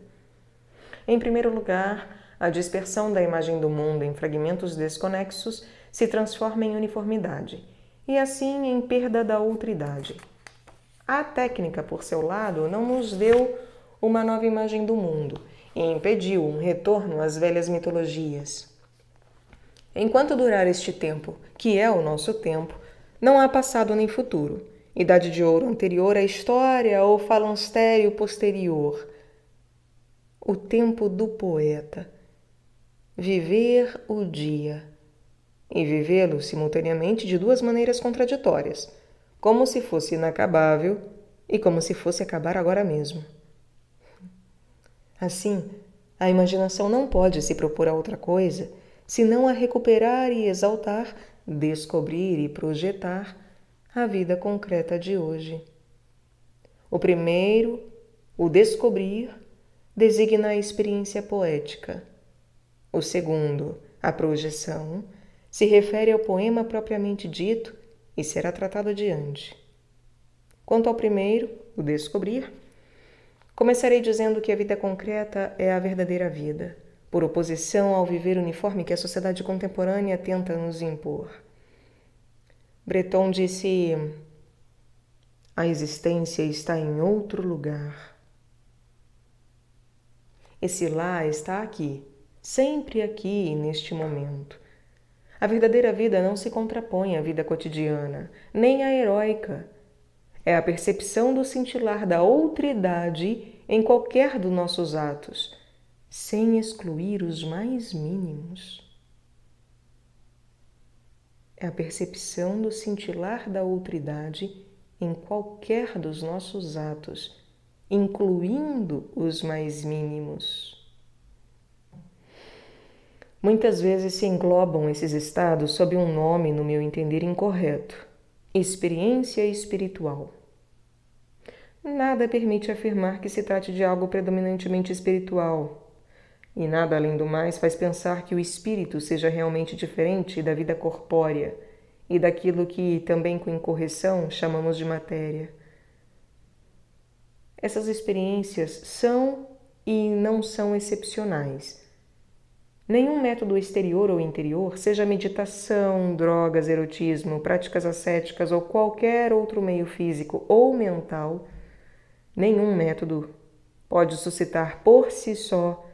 Em primeiro lugar, a dispersão da imagem do mundo em fragmentos desconexos se transforma em uniformidade, e assim em perda da outridade. A técnica, por seu lado, não nos deu uma nova imagem do mundo e impediu um retorno às velhas mitologias. Enquanto durar este tempo, que é o nosso tempo, não há passado nem futuro, idade de ouro anterior à história ou falanstério posterior. O tempo do poeta. Viver o dia e vivê-lo simultaneamente de duas maneiras contraditórias, como se fosse inacabável e como se fosse acabar agora mesmo. Assim, a imaginação não pode se propor a outra coisa senão a recuperar e exaltar, descobrir e projetar a vida concreta de hoje. O primeiro, o descobrir, designa a experiência poética. O segundo, a projeção, se refere ao poema propriamente dito e será tratado adiante. Quanto ao primeiro, o descobrir, começarei dizendo que a vida concreta é a verdadeira vida, por oposição ao viver uniforme que a sociedade contemporânea tenta nos impor. Breton disse: a existência está em outro lugar. Esse lá está aqui, sempre aqui e neste momento. A verdadeira vida não se contrapõe à vida cotidiana, nem à heróica. É a percepção do cintilar da outridade em qualquer dos nossos atos, sem excluir os mais mínimos. É a percepção do cintilar da outridade em qualquer dos nossos atos, incluindo os mais mínimos. Muitas vezes se englobam esses estados sob um nome, no meu entender, incorreto: experiência espiritual. Nada permite afirmar que se trate de algo predominantemente espiritual, e nada além do mais faz pensar que o espírito seja realmente diferente da vida corpórea e daquilo que, também com incorreção, chamamos de matéria. Essas experiências são e não são excepcionais. Nenhum método exterior ou interior, seja meditação, drogas, erotismo, práticas ascéticas ou qualquer outro meio físico ou mental, nenhum método pode suscitar por si só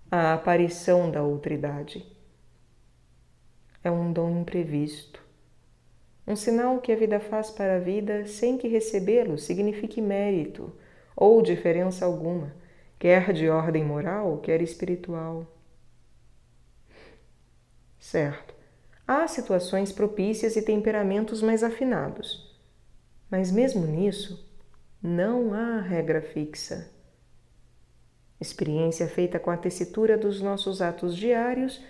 a aparição da outridade. É um dom imprevisto. um sinal que a vida faz para a vida sem que recebê-lo signifique mérito ou diferença alguma, quer de ordem moral, quer espiritual. Certo, há situações propícias e temperamentos mais afinados, mas mesmo nisso, não há regra fixa. Experiência feita com a tessitura dos nossos atos diários,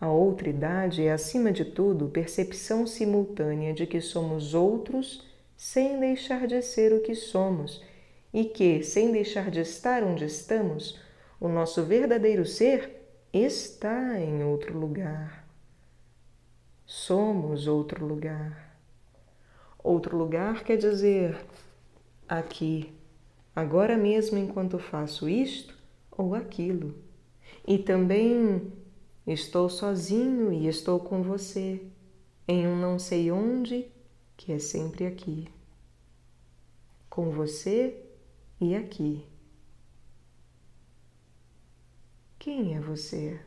a outridade é, acima de tudo, percepção simultânea de que somos outros sem deixar de ser o que somos e que, sem deixar de estar onde estamos, o nosso verdadeiro ser está em outro lugar. Somos outro lugar. Outro lugar quer dizer aqui, agora mesmo enquanto faço isto ou aquilo. E também estou sozinho e estou com você, em um não sei onde, que é sempre aqui. Com você e aqui. Quem é você?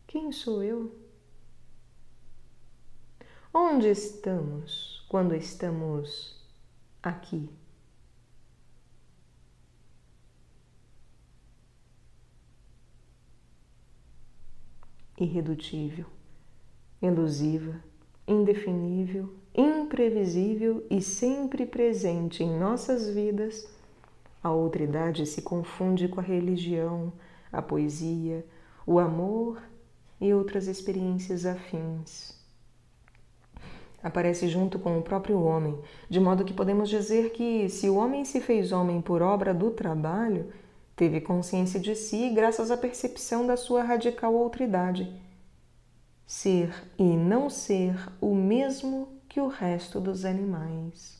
Quem sou eu? Onde estamos quando estamos aqui? Irredutível, elusiva, indefinível, imprevisível e sempre presente em nossas vidas, a outridade se confunde com a religião, a poesia, o amor e outras experiências afins. Aparece junto com o próprio homem, de modo que podemos dizer que, se o homem se fez homem por obra do trabalho, teve consciência de si graças à percepção da sua radical outridade. Ser e não ser o mesmo que o resto dos animais.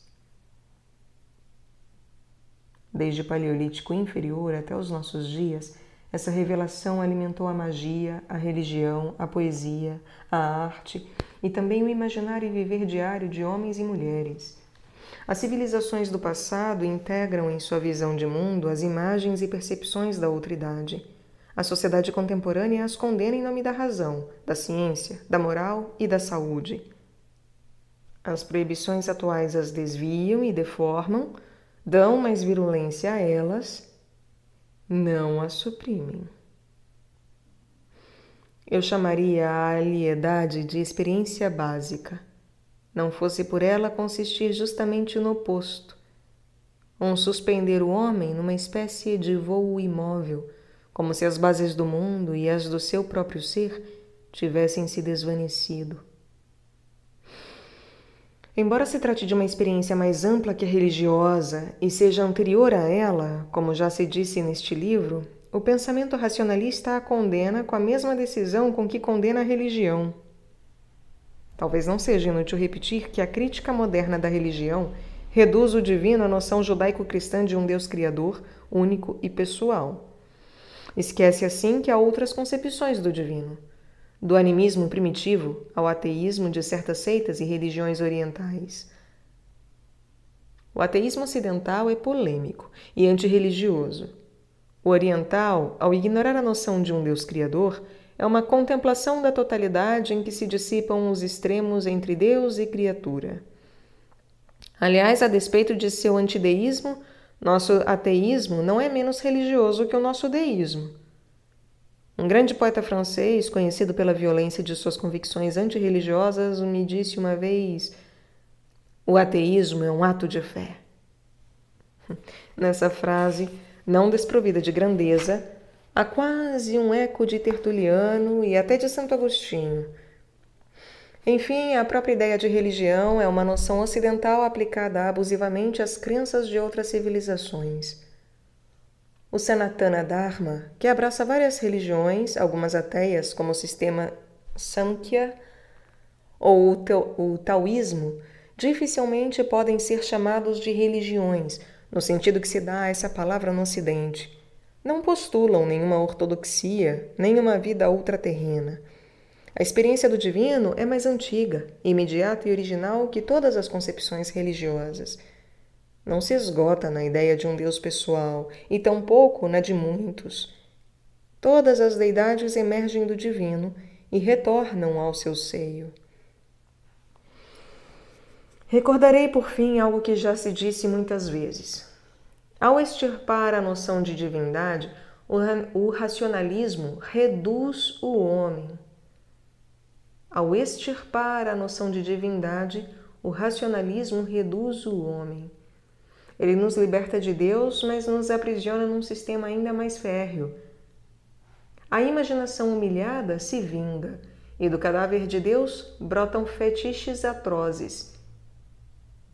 Desde o Paleolítico inferior até os nossos dias, essa revelação alimentou a magia, a religião, a poesia, a arte e também o imaginar e viver diário de homens e mulheres. As civilizações do passado integram em sua visão de mundo as imagens e percepções da outridade. A sociedade contemporânea as condena em nome da razão, da ciência, da moral e da saúde. As proibições atuais as desviam e deformam, dão mais virulência a elas, não as suprimem. Eu chamaria a aliedade de experiência básica. Não fosse por ela consistir justamente no oposto. Suspender o homem numa espécie de voo imóvel, como se as bases do mundo e as do seu próprio ser tivessem se desvanecido. Embora se trate de uma experiência mais ampla que a religiosa e seja anterior a ela, como já se disse neste livro, o pensamento racionalista a condena com a mesma decisão com que condena a religião. Talvez não seja inútil repetir que a crítica moderna da religião reduz o divino à noção judaico-cristã de um Deus criador, único e pessoal. Esquece assim que há outras concepções do divino, do animismo primitivo ao ateísmo de certas seitas e religiões orientais. O ateísmo ocidental é polêmico e antirreligioso. O oriental, ao ignorar a noção de um Deus criador, é uma contemplação da totalidade em que se dissipam os extremos entre Deus e criatura. Aliás, a despeito de seu antideísmo, nosso ateísmo não é menos religioso que o nosso deísmo. Um grande poeta francês, conhecido pela violência de suas convicções antirreligiosas, me disse uma vez: o ateísmo é um ato de fé. Nessa frase, não desprovida de grandeza, há quase um eco de Tertuliano e até de Santo Agostinho. Enfim, a própria ideia de religião é uma noção ocidental aplicada abusivamente às crenças de outras civilizações. O Sanatana Dharma, que abraça várias religiões, algumas ateias, como o sistema Samkhya ou o taoísmo, dificilmente podem ser chamados de religiões, no sentido que se dá a essa palavra no Ocidente. Não postulam nenhuma ortodoxia, nem uma vida ultraterrena. A experiência do divino é mais antiga, imediata e original que todas as concepções religiosas. Não se esgota na ideia de um Deus pessoal e tampouco na de muitos. Todas as deidades emergem do divino e retornam ao seu seio. Recordarei por fim algo que já se disse muitas vezes. Ao extirpar a noção de divindade, o racionalismo reduz o homem. Ao extirpar a noção de divindade, o racionalismo reduz o homem. Ele nos liberta de Deus, mas nos aprisiona num sistema ainda mais férreo. A imaginação humilhada se vinga, e do cadáver de Deus brotam fetiches atrozes.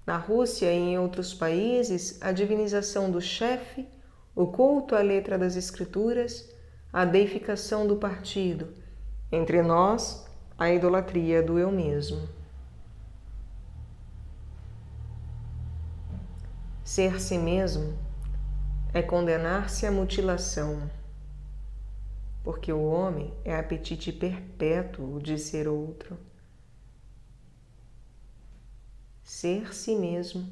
Na Rússia e em outros países, a divinização do chefe, o culto à letra das escrituras, a deificação do partido. Entre nós, a idolatria do eu mesmo. Ser si mesmo é condenar-se à mutilação, porque o homem é apetite perpétuo de ser outro. Ser si mesmo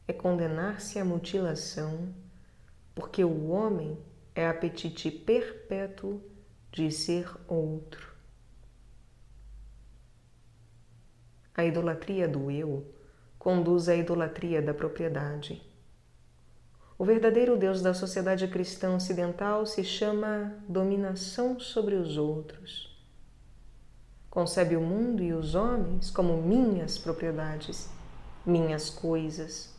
é condenar-se à mutilação, porque o homem é apetite perpétuo de ser outro. A idolatria do eu conduz à idolatria da propriedade. O verdadeiro Deus da sociedade cristã ocidental se chama dominação sobre os outros. Concebe o mundo e os homens como minhas propriedades, minhas coisas.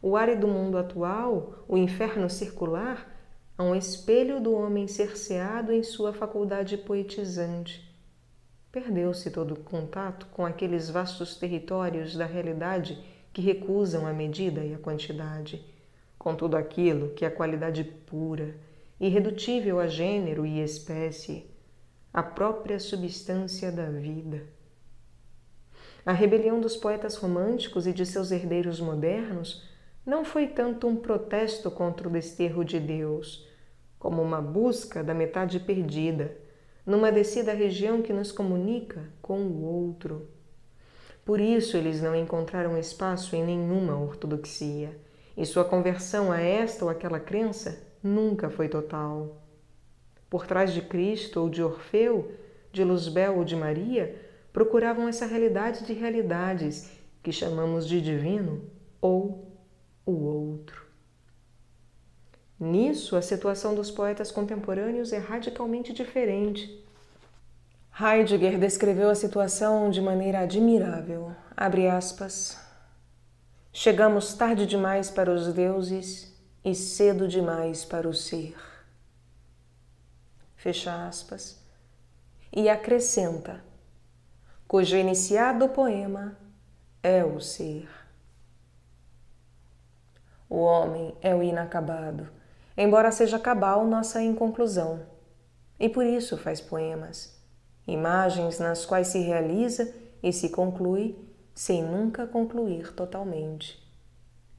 O árido mundo atual, o inferno circular, é um espelho do homem cerceado em sua faculdade poetizante. Perdeu-se todo o contato com aqueles vastos territórios da realidade que recusam a medida e a quantidade, com tudo aquilo que é qualidade pura, irredutível a gênero e espécie, a própria substância da vida. A rebelião dos poetas românticos e de seus herdeiros modernos não foi tanto um protesto contra o desterro de Deus, como uma busca da metade perdida, numa descida à região que nos comunica com o outro. Por isso eles não encontraram espaço em nenhuma ortodoxia, e sua conversão a esta ou aquela crença nunca foi total. Por trás de Cristo ou de Orfeu, de Luzbel ou de Maria, procuravam essa realidade de realidades que chamamos de divino ou o outro. Nisso, a situação dos poetas contemporâneos é radicalmente diferente. Heidegger descreveu a situação de maneira admirável. Abre aspas. Chegamos tarde demais para os deuses e cedo demais para o ser. Fecha aspas. E acrescenta, cujo iniciado poema é o ser. O homem é o inacabado, embora seja cabal nossa inconclusão, e por isso faz poemas, imagens nas quais se realiza e se conclui sem nunca concluir totalmente.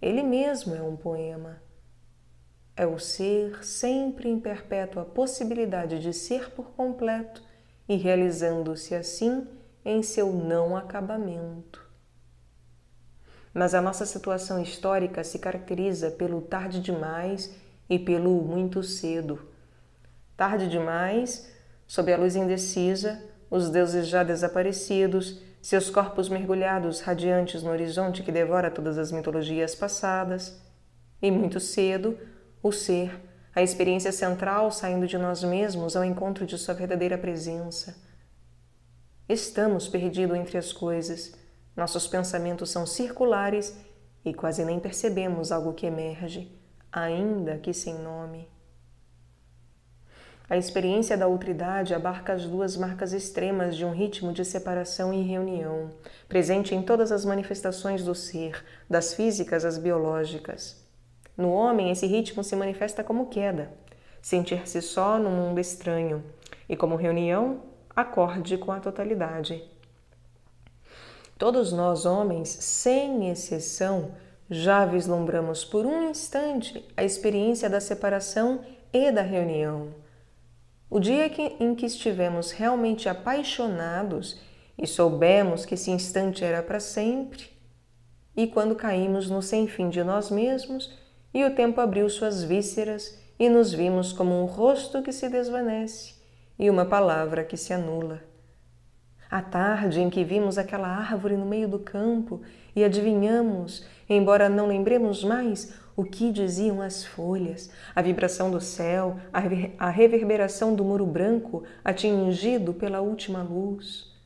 Ele mesmo é um poema. É o ser sempre em perpétua possibilidade de ser por completo e realizando-se assim em seu não acabamento. Mas a nossa situação histórica se caracteriza pelo tarde demais e pelo muito cedo. Tarde demais, sob a luz indecisa, os deuses já desaparecidos, seus corpos mergulhados radiantes no horizonte que devora todas as mitologias passadas. E muito cedo, o ser, a experiência central saindo de nós mesmos ao encontro de sua verdadeira presença. Estamos perdidos entre as coisas. Nossos pensamentos são circulares e quase nem percebemos algo que emerge, ainda que sem nome. A experiência da outridade abarca as duas marcas extremas de um ritmo de separação e reunião, presente em todas as manifestações do ser, das físicas às biológicas. No homem, esse ritmo se manifesta como queda, sentir-se só num mundo estranho, e como reunião, acorde com a totalidade. Todos nós, homens, sem exceção, já vislumbramos por um instante a experiência da separação e da reunião. O dia em que estivemos realmente apaixonados e soubemos que esse instante era para sempre, e quando caímos no sem fim de nós mesmos e o tempo abriu suas vísceras e nos vimos como um rosto que se desvanece e uma palavra que se anula. A tarde em que vimos aquela árvore no meio do campo e adivinhamos, embora não lembremos mais, o que diziam as folhas, a vibração do céu, a reverberação do muro branco atingido pela última luz.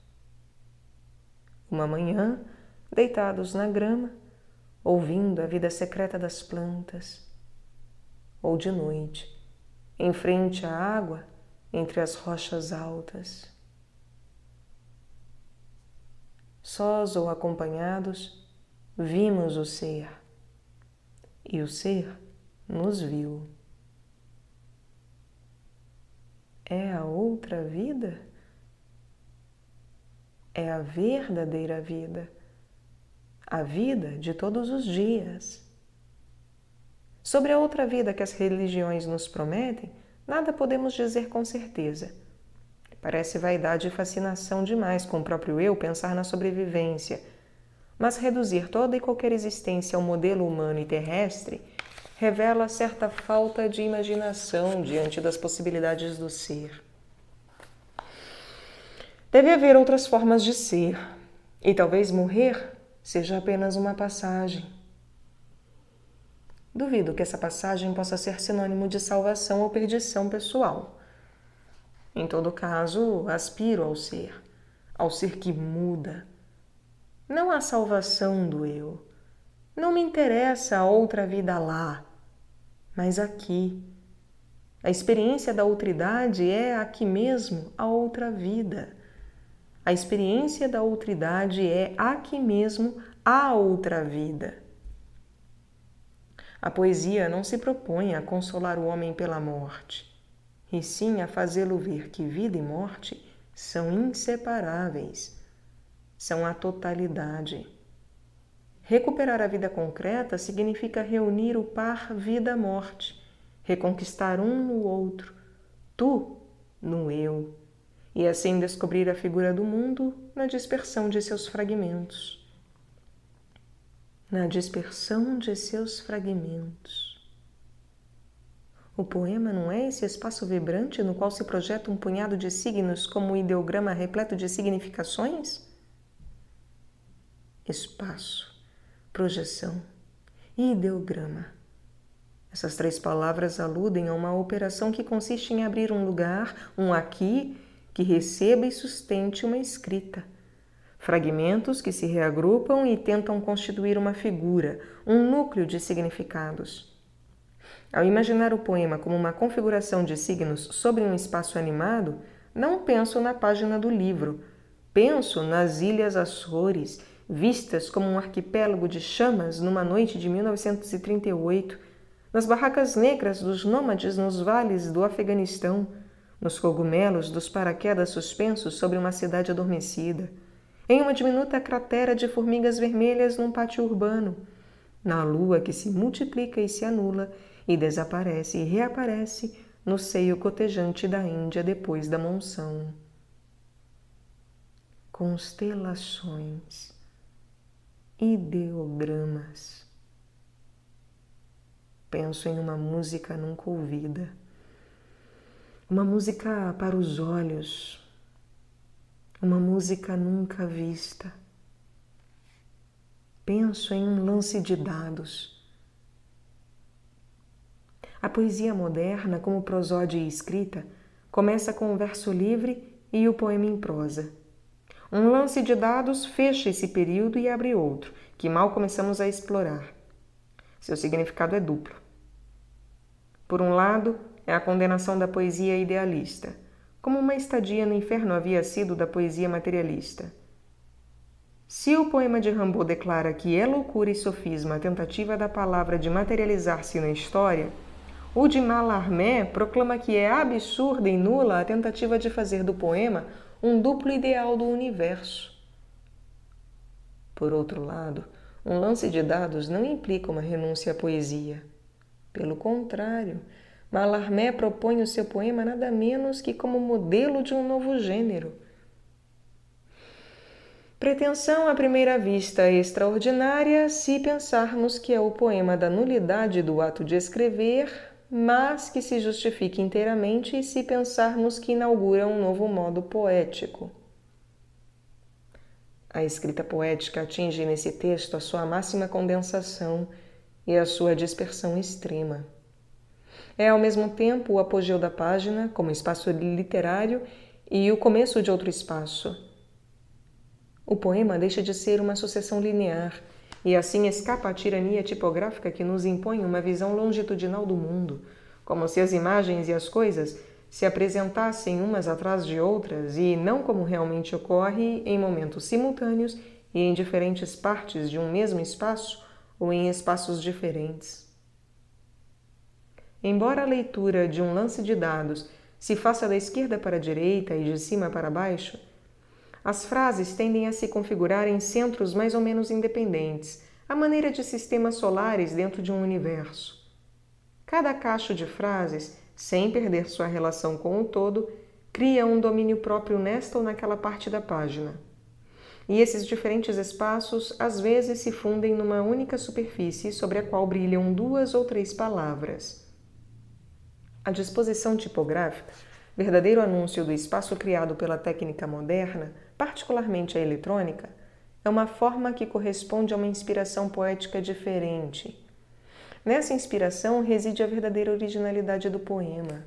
Uma manhã, deitados na grama, ouvindo a vida secreta das plantas, ou de noite, em frente à água, entre as rochas altas. Sós ou acompanhados, vimos o ser, e o ser nos viu. É a outra vida? É a verdadeira vida, a vida de todos os dias. Sobre a outra vida que as religiões nos prometem, nada podemos dizer com certeza. Parece vaidade e fascinação demais com o próprio eu pensar na sobrevivência, mas reduzir toda e qualquer existência ao modelo humano e terrestre revela certa falta de imaginação diante das possibilidades do ser. Deve haver outras formas de ser, e talvez morrer seja apenas uma passagem. Duvido que essa passagem possa ser sinônimo de salvação ou perdição pessoal. Em todo caso, aspiro ao ser que muda. Não à salvação do eu. Não me interessa a outra vida lá, mas aqui. A experiência da outridade é aqui mesmo a outra vida. A experiência da outridade é aqui mesmo a outra vida. A poesia não se propõe a consolar o homem pela morte, e sim a fazê-lo ver que vida e morte são inseparáveis, são a totalidade. Recuperar a vida concreta significa reunir o par vida-morte, reconquistar um no outro, tu no eu, e assim descobrir a figura do mundo na dispersão de seus fragmentos. Na dispersão de seus fragmentos. O poema não é esse espaço vibrante no qual se projeta um punhado de signos como um ideograma repleto de significações? Espaço, projeção e ideograma. Essas três palavras aludem a uma operação que consiste em abrir um lugar, um aqui, que receba e sustente uma escrita. Fragmentos que se reagrupam e tentam constituir uma figura, um núcleo de significados. Ao imaginar o poema como uma configuração de signos sobre um espaço animado, não penso na página do livro. Penso nas Ilhas Açores, vistas como um arquipélago de chamas numa noite de 1938, nas barracas negras dos nômades nos vales do Afeganistão, nos cogumelos dos paraquedas suspensos sobre uma cidade adormecida, em uma diminuta cratera de formigas vermelhas num pátio urbano, na lua que se multiplica e se anula e desaparece e reaparece no seio cotejante da Índia depois da monção. Constelações, ideogramas. Penso em uma música nunca ouvida, uma música para os olhos, uma música nunca vista. Penso em um lance de dados. A poesia moderna, como prosódia e escrita, começa com o verso livre e o poema em prosa. Um lance de dados fecha esse período e abre outro, que mal começamos a explorar. Seu significado é duplo. Por um lado, é a condenação da poesia idealista, como uma estadia no inferno havia sido da poesia materialista. Se o poema de Rimbaud declara que é loucura e sofisma a tentativa da palavra de materializar-se na história, o de Mallarmé proclama que é absurda e nula a tentativa de fazer do poema um duplo ideal do universo. Por outro lado, um lance de dados não implica uma renúncia à poesia. Pelo contrário, Mallarmé propõe o seu poema nada menos que como modelo de um novo gênero. Pretensão à primeira vista extraordinária se pensarmos que é o poema da nulidade do ato de escrever, mas que se justifica inteiramente se pensarmos que inaugura um novo modo poético. A escrita poética atinge nesse texto a sua máxima condensação e a sua dispersão extrema. É ao mesmo tempo o apogeu da página, como espaço literário, e o começo de outro espaço. O poema deixa de ser uma sucessão linear e assim escapa à tirania tipográfica que nos impõe uma visão longitudinal do mundo, como se as imagens e as coisas se apresentassem umas atrás de outras e não como realmente ocorre em momentos simultâneos e em diferentes partes de um mesmo espaço ou em espaços diferentes. Embora a leitura de um lance de dados se faça da esquerda para a direita e de cima para baixo, as frases tendem a se configurar em centros mais ou menos independentes, à maneira de sistemas solares dentro de um universo. Cada cacho de frases, sem perder sua relação com o todo, cria um domínio próprio nesta ou naquela parte da página. E esses diferentes espaços às vezes se fundem numa única superfície sobre a qual brilham 2 ou 3 palavras. A disposição tipográfica, verdadeiro anúncio do espaço criado pela técnica moderna, particularmente a eletrônica, é uma forma que corresponde a uma inspiração poética diferente. Nessa inspiração reside a verdadeira originalidade do poema.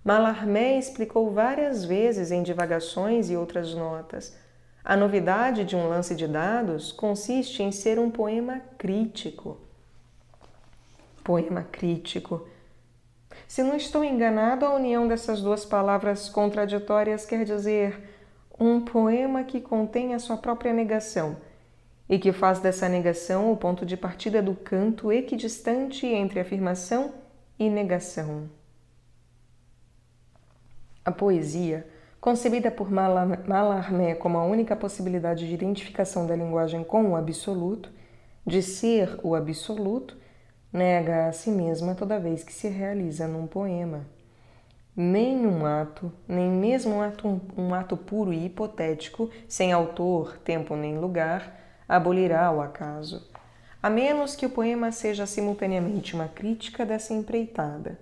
Mallarmé explicou várias vezes em divagações e outras notas. A novidade de um lance de dados consiste em ser um poema crítico. Poema crítico. Se não estou enganado, a união dessas 2 palavras contraditórias quer dizer um poema que contém a sua própria negação e que faz dessa negação o ponto de partida do canto equidistante entre afirmação e negação. A poesia, concebida por Mallarmé como a única possibilidade de identificação da linguagem com o absoluto, de ser o absoluto, nega a si mesma toda vez que se realiza num poema. Nenhum ato, nem mesmo um ato puro e hipotético, sem autor, tempo nem lugar, abolirá o acaso, a menos que o poema seja simultaneamente uma crítica dessa empreitada.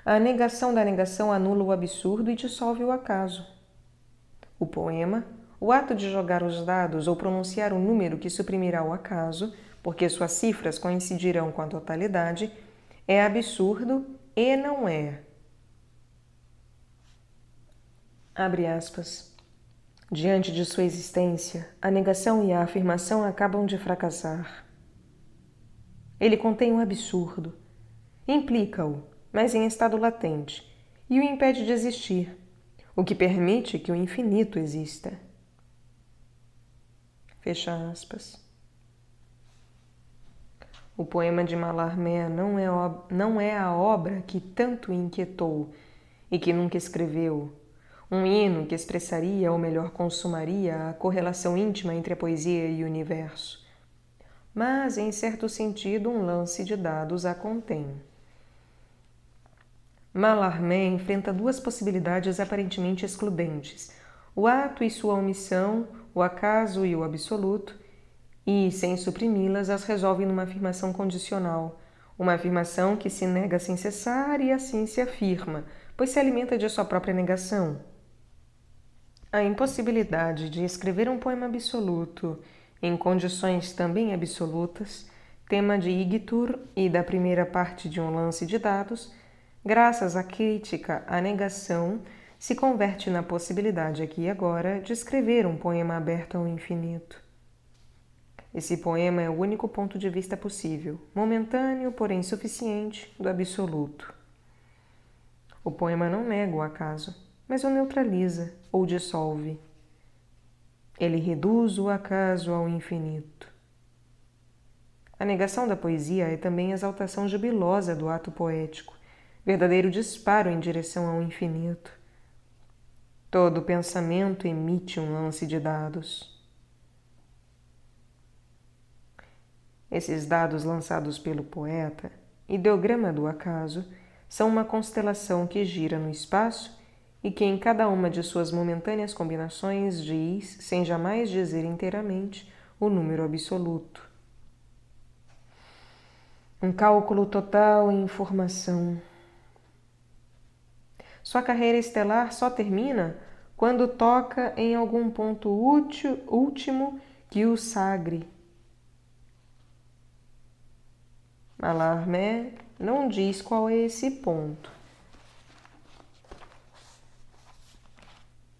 A negação da negação anula o absurdo e dissolve o acaso. O poema, o ato de jogar os dados ou pronunciar o número que suprimirá o acaso, porque suas cifras coincidirão com a totalidade, é absurdo e não é. Abre aspas. Diante de sua existência, a negação e a afirmação acabam de fracassar. Ele contém o absurdo, implica-o, mas em estado latente, e o impede de existir, o que permite que o infinito exista. Fecha aspas. O poema de Mallarmé não é a obra que tanto inquietou e que nunca escreveu, um hino que expressaria, ou melhor, consumaria a correlação íntima entre a poesia e o universo. Mas, em certo sentido, um lance de dados a contém. Mallarmé enfrenta 2 possibilidades aparentemente excludentes: o ato e sua omissão, o acaso e o absoluto, e, sem suprimi-las, as resolve numa afirmação condicional, uma afirmação que se nega sem cessar e assim se afirma, pois se alimenta de sua própria negação. A impossibilidade de escrever um poema absoluto em condições também absolutas, tema de Igtur e da primeira parte de um lance de dados, graças à crítica à negação, se converte na possibilidade aqui e agora de escrever um poema aberto ao infinito. Esse poema é o único ponto de vista possível, momentâneo, porém suficiente, do absoluto. O poema não nega o acaso, mas o neutraliza ou dissolve. Ele reduz o acaso ao infinito. A negação da poesia é também a exaltação jubilosa do ato poético, verdadeiro disparo em direção ao infinito. Todo pensamento emite um lance de dados. Esses dados lançados pelo poeta, ideograma do acaso, são uma constelação que gira no espaço e que em cada uma de suas momentâneas combinações diz, sem jamais dizer inteiramente, o número absoluto. Um cálculo total em informação. Sua carreira estelar só termina quando toca em algum ponto último que o sagre. Mallarmé não diz qual é esse ponto.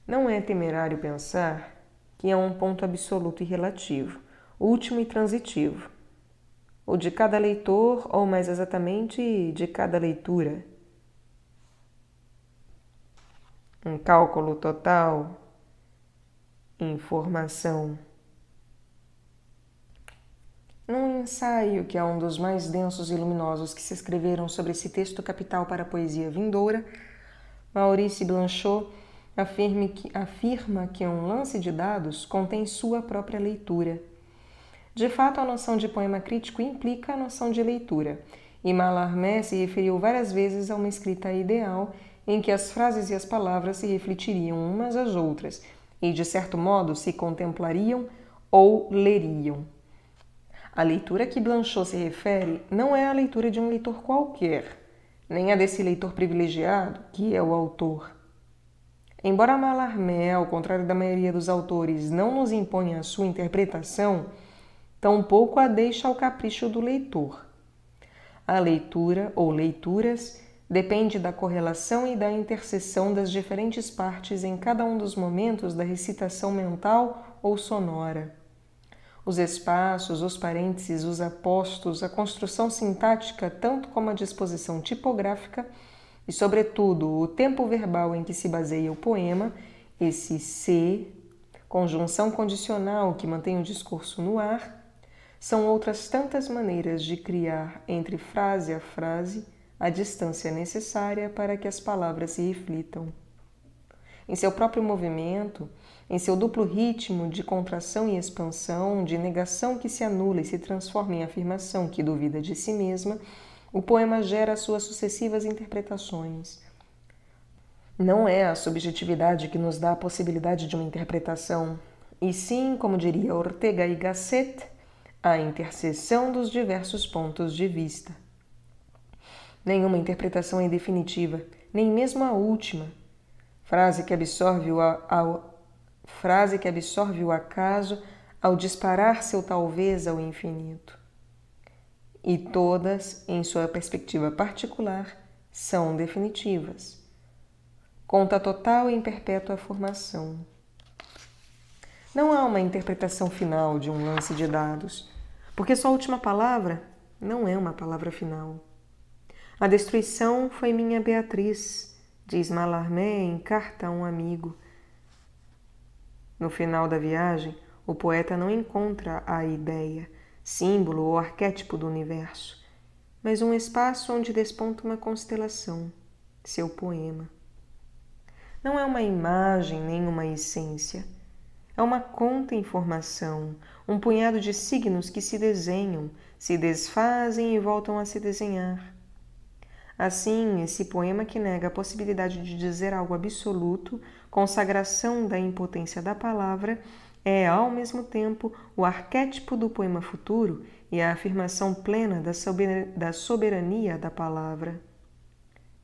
Não é temerário pensar que é um ponto absoluto e relativo, último e transitivo, o de cada leitor, ou mais exatamente, de cada leitura. Um cálculo total, informação. Num ensaio que é um dos mais densos e luminosos que se escreveram sobre esse texto capital para a poesia vindoura, Maurice Blanchot afirma que um lance de dados contém sua própria leitura. De fato, a noção de poema crítico implica a noção de leitura, e Mallarmé se referiu várias vezes a uma escrita ideal em que as frases e as palavras se refletiriam umas às outras e, de certo modo, se contemplariam ou leriam. A leitura a que Blanchot se refere não é a leitura de um leitor qualquer, nem a desse leitor privilegiado, que é o autor. Embora Mallarmé, ao contrário da maioria dos autores, não nos imponha a sua interpretação, tampouco a deixa ao capricho do leitor. A leitura, ou leituras, depende da correlação e da interseção das diferentes partes em cada um dos momentos da recitação mental ou sonora. Os espaços, os parênteses, os apostos, a construção sintática, tanto como a disposição tipográfica e, sobretudo, o tempo verbal em que se baseia o poema, esse se, conjunção condicional que mantém o discurso no ar, são outras tantas maneiras de criar entre frase a frase a distância necessária para que as palavras se reflitam. Em seu próprio movimento, em seu duplo ritmo de contração e expansão, de negação que se anula e se transforma em afirmação que duvida de si mesma, o poema gera suas sucessivas interpretações. Não é a subjetividade que nos dá a possibilidade de uma interpretação, e sim, como diria Ortega y Gasset, a interseção dos diversos pontos de vista. Nenhuma interpretação é definitiva, nem mesmo a última. Frase que absorve o acaso ao disparar seu talvez ao infinito. E todas, em sua perspectiva particular, são definitivas. Conta total e em perpétua formação. Não há uma interpretação final de um lance de dados, porque sua última palavra não é uma palavra final. A destruição foi minha Beatriz, diz Mallarmé em Carta a um Amigo. No final da viagem, o poeta não encontra a ideia, símbolo ou arquétipo do universo, mas um espaço onde desponta uma constelação, seu poema. Não é uma imagem nem uma essência. É uma contra-informação, um punhado de signos que se desenham, se desfazem e voltam a se desenhar. Assim, esse poema que nega a possibilidade de dizer algo absoluto, consagração da impotência da palavra, é, ao mesmo tempo, o arquétipo do poema futuro e a afirmação plena da soberania da palavra.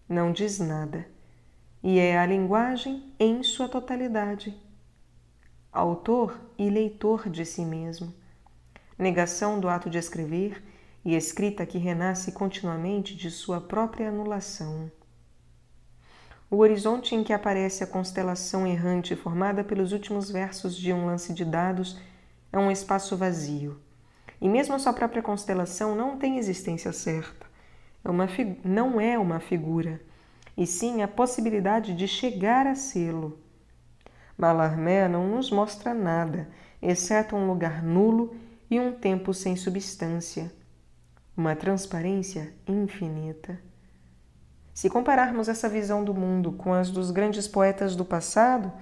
Não diz nada, e é a linguagem em sua totalidade. Autor e leitor de si mesmo, negação do ato de escrever e escrita que renasce continuamente de sua própria anulação. O horizonte em que aparece a constelação errante formada pelos últimos versos de um lance de dados é um espaço vazio, e mesmo a sua própria constelação não tem existência certa. Não é uma figura, e sim a possibilidade de chegar a sê-lo. Mallarmé não nos mostra nada, exceto um lugar nulo e um tempo sem substância, uma transparência infinita. Se compararmos essa visão do mundo com as dos grandes poetas do passado,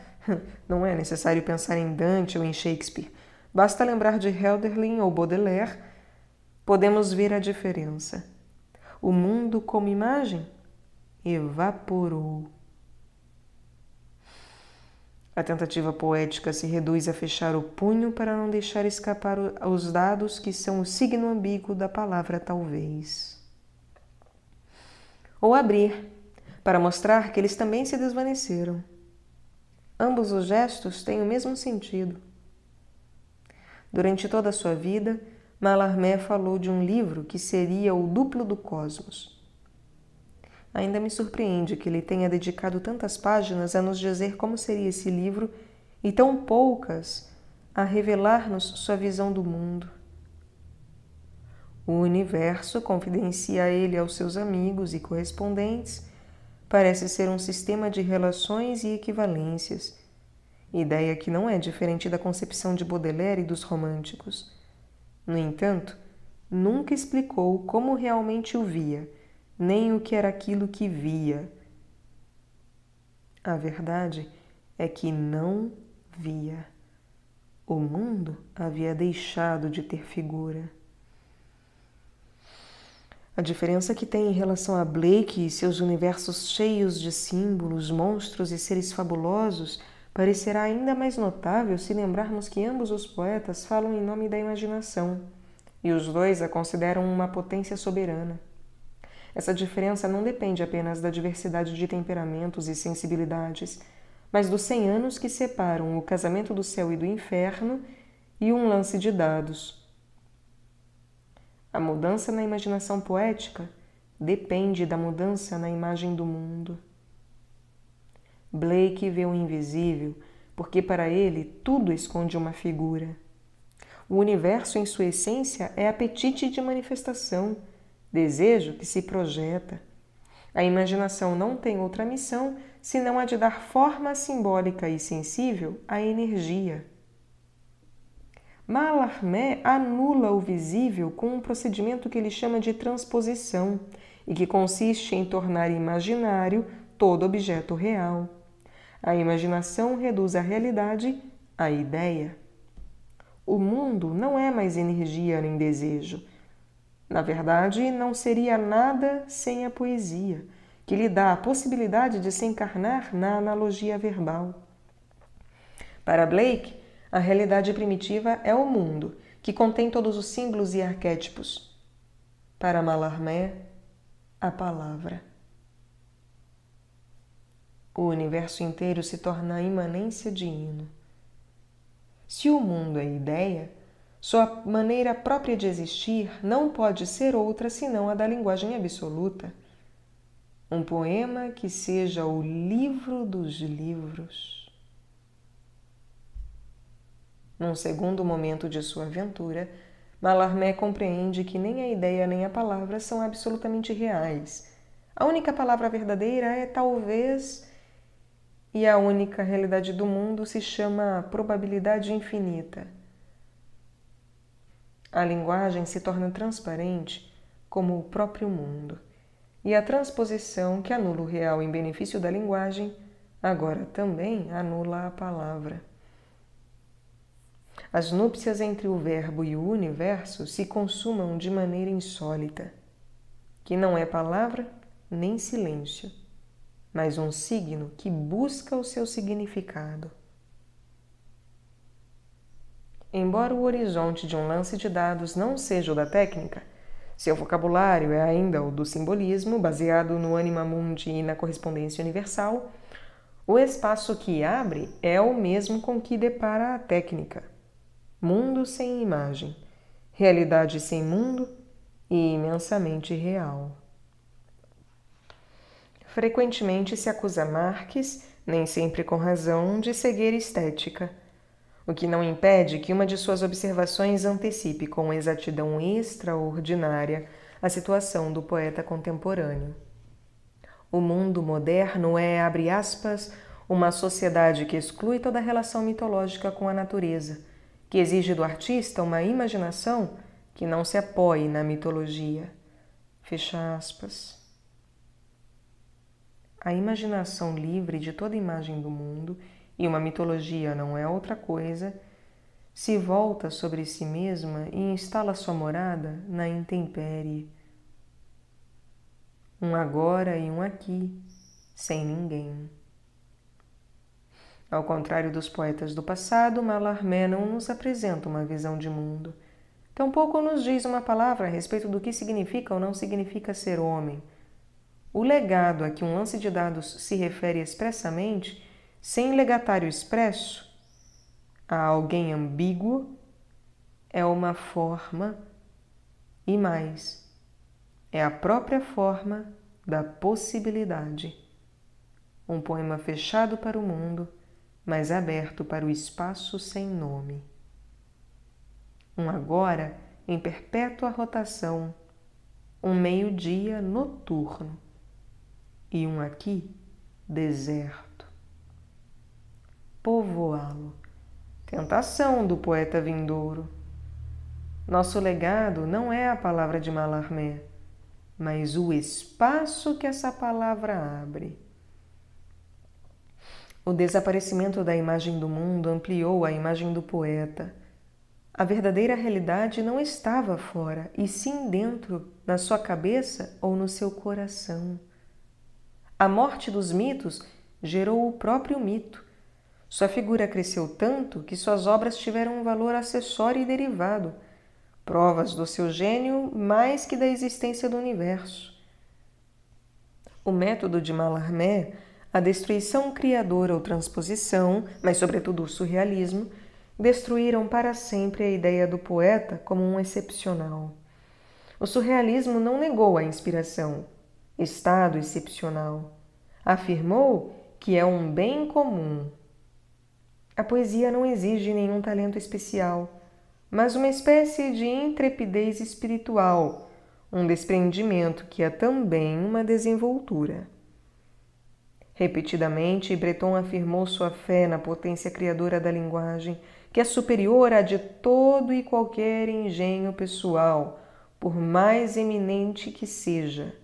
não é necessário pensar em Dante ou em Shakespeare, basta lembrar de Hölderlin ou Baudelaire, podemos ver a diferença. O mundo como imagem evaporou. A tentativa poética se reduz a fechar o punho para não deixar escapar os dados que são o signo ambíguo da palavra talvez. Ou abrir, para mostrar que eles também se desvaneceram. Ambos os gestos têm o mesmo sentido. Durante toda a sua vida, Mallarmé falou de um livro que seria o duplo do cosmos. Ainda me surpreende que ele tenha dedicado tantas páginas a nos dizer como seria esse livro e tão poucas a revelar-nos sua visão do mundo. O universo, confidencia ele aos seus amigos e correspondentes, parece ser um sistema de relações e equivalências, ideia que não é diferente da concepção de Baudelaire e dos românticos. No entanto, nunca explicou como realmente o via, nem o que era aquilo que via. A verdade é que não via. O mundo havia deixado de ter figura. A diferença que tem em relação a Blake e seus universos cheios de símbolos, monstros e seres fabulosos parecerá ainda mais notável se lembrarmos que ambos os poetas falam em nome da imaginação, e os dois a consideram uma potência soberana. Essa diferença não depende apenas da diversidade de temperamentos e sensibilidades, mas dos 100 anos que separam o casamento do céu e do inferno e um lance de dados. A mudança na imaginação poética depende da mudança na imagem do mundo. Blake vê o invisível porque para ele tudo esconde uma figura. O universo em sua essência é apetite de manifestação, desejo que se projeta. A imaginação não tem outra missão senão a de dar forma simbólica e sensível à energia. Mallarmé anula o visível com um procedimento que ele chama de transposição e que consiste em tornar imaginário todo objeto real. A imaginação reduz a realidade à ideia. O mundo não é mais energia nem desejo. Na verdade, não seria nada sem a poesia, que lhe dá a possibilidade de se encarnar na analogia verbal. Para Blake, a realidade primitiva é o mundo, que contém todos os símbolos e arquétipos. Para Mallarmé, a palavra. O universo inteiro se torna a imanência de hino. Se o mundo é ideia, sua maneira própria de existir não pode ser outra senão a da linguagem absoluta. Um poema que seja o livro dos livros. Num segundo momento de sua aventura, Mallarmé compreende que nem a ideia nem a palavra são absolutamente reais. A única palavra verdadeira é talvez, e a única realidade do mundo se chama probabilidade infinita. A linguagem se torna transparente como o próprio mundo, e a transposição que anula o real em benefício da linguagem, agora também anula a palavra. As núpcias entre o verbo e o universo se consumam de maneira insólita, que não é palavra nem silêncio, mas um signo que busca o seu significado. Embora o horizonte de um lance de dados não seja o da técnica, seu vocabulário é ainda o do simbolismo, baseado no anima mundi e na correspondência universal, o espaço que abre é o mesmo com que depara a técnica. Mundo sem imagem, realidade sem mundo e imensamente real. Frequentemente se acusa Marx, nem sempre com razão, de cegueira estética, o que não impede que uma de suas observações antecipe com exatidão extraordinária a situação do poeta contemporâneo. O mundo moderno é, abre aspas, uma sociedade que exclui toda relação mitológica com a natureza, que exige do artista uma imaginação que não se apoie na mitologia. Fecha aspas. A imaginação livre de toda imagem do mundo, e uma mitologia não é outra coisa, se volta sobre si mesma e instala sua morada na intempérie. Um agora e um aqui, sem ninguém. Ao contrário dos poetas do passado, Mallarmé não nos apresenta uma visão de mundo. Tampouco nos diz uma palavra a respeito do que significa ou não significa ser homem. O legado a que um lance de dados se refere expressamente sem legatário expresso, a alguém ambíguo, é uma forma e mais, é a própria forma da possibilidade. Um poema fechado para o mundo, mas aberto para o espaço sem nome. Um agora em perpétua rotação, um meio-dia noturno e um aqui deserto. Povoá-lo, tentação do poeta vindouro. Nosso legado não é a palavra de Mallarmé, mas o espaço que essa palavra abre. O desaparecimento da imagem do mundo ampliou a imagem do poeta. A verdadeira realidade não estava fora, e sim dentro, na sua cabeça ou no seu coração. A morte dos mitos gerou o próprio mito. Sua figura cresceu tanto que suas obras tiveram um valor acessório e derivado, provas do seu gênio mais que da existência do universo. O método de Mallarmé, a destruição criadora ou transposição, mas sobretudo o surrealismo, destruíram para sempre a ideia do poeta como um excepcional. O surrealismo não negou a inspiração, estado excepcional. Afirmou que é um bem comum. A poesia não exige nenhum talento especial, mas uma espécie de intrepidez espiritual, um desprendimento que é também uma desenvoltura. Repetidamente, Breton afirmou sua fé na potência criadora da linguagem, que é superior à de todo e qualquer engenho pessoal, por mais eminente que seja.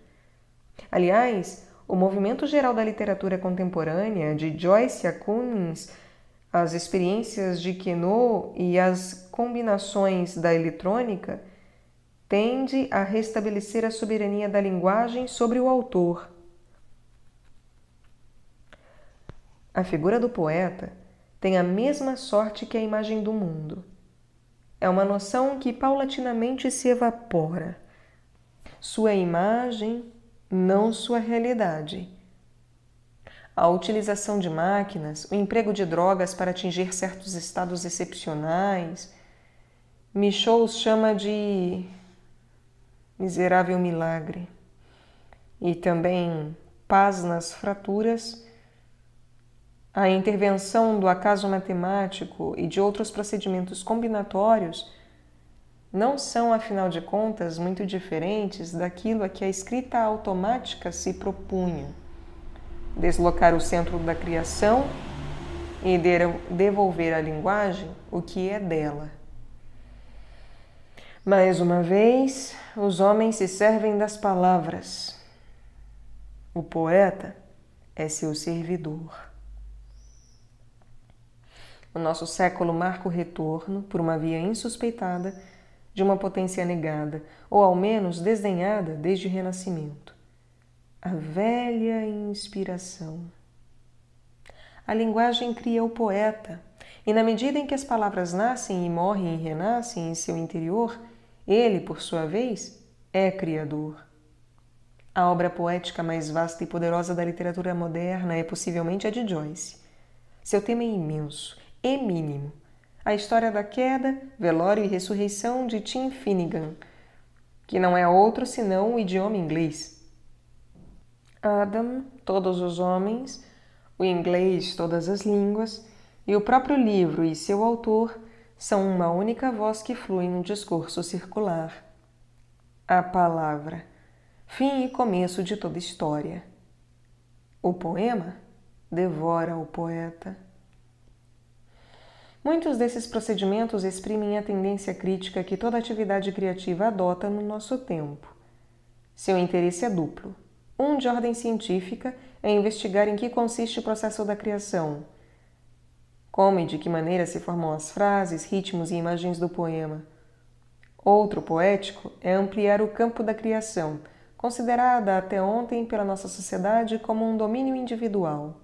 Aliás, o movimento geral da literatura contemporânea, de Joyce a Cummings, as experiências de Queneau e as combinações da eletrônica, tende a restabelecer a soberania da linguagem sobre o autor. A figura do poeta tem a mesma sorte que a imagem do mundo. É uma noção que paulatinamente se evapora. Sua imagem, não sua realidade. A utilização de máquinas, o emprego de drogas para atingir certos estados excepcionais, Michaud os chama de miserável milagre. E também paz nas fraturas, a intervenção do acaso matemático e de outros procedimentos combinatórios não são, afinal de contas, muito diferentes daquilo a que a escrita automática se propunha: deslocar o centro da criação e devolver à linguagem o que é dela. Mais uma vez, os homens se servem das palavras. O poeta é seu servidor. O nosso século marca o retorno, por uma via insuspeitada, de uma potência negada, ou ao menos desdenhada desde o Renascimento. A velha inspiração. A linguagem cria o poeta, e na medida em que as palavras nascem e morrem e renascem em seu interior, ele, por sua vez, é criador. A obra poética mais vasta e poderosa da literatura moderna é possivelmente a de Joyce. Seu tema é imenso e mínimo. A história da queda, velório e ressurreição de Tim Finnegan, que não é outro senão o idioma inglês. Adam, todos os homens, o inglês, todas as línguas, e o próprio livro e seu autor são uma única voz que flui no discurso circular. A palavra, fim e começo de toda história. O poema devora o poeta. Muitos desses procedimentos exprimem a tendência crítica que toda atividade criativa adota no nosso tempo. Seu interesse é duplo. Um de ordem científica é investigar em que consiste o processo da criação, como e de que maneira se formam as frases, ritmos e imagens do poema. Outro, poético, é ampliar o campo da criação, considerada até ontem pela nossa sociedade como um domínio individual.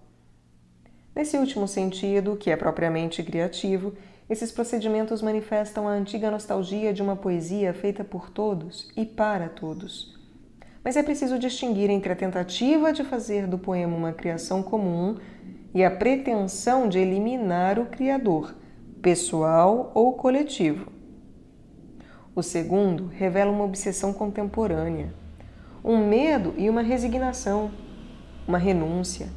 Nesse último sentido, que é propriamente criativo, esses procedimentos manifestam a antiga nostalgia de uma poesia feita por todos e para todos. Mas é preciso distinguir entre a tentativa de fazer do poema uma criação comum e a pretensão de eliminar o Criador, pessoal ou coletivo. O segundo revela uma obsessão contemporânea, um medo e uma resignação, uma renúncia.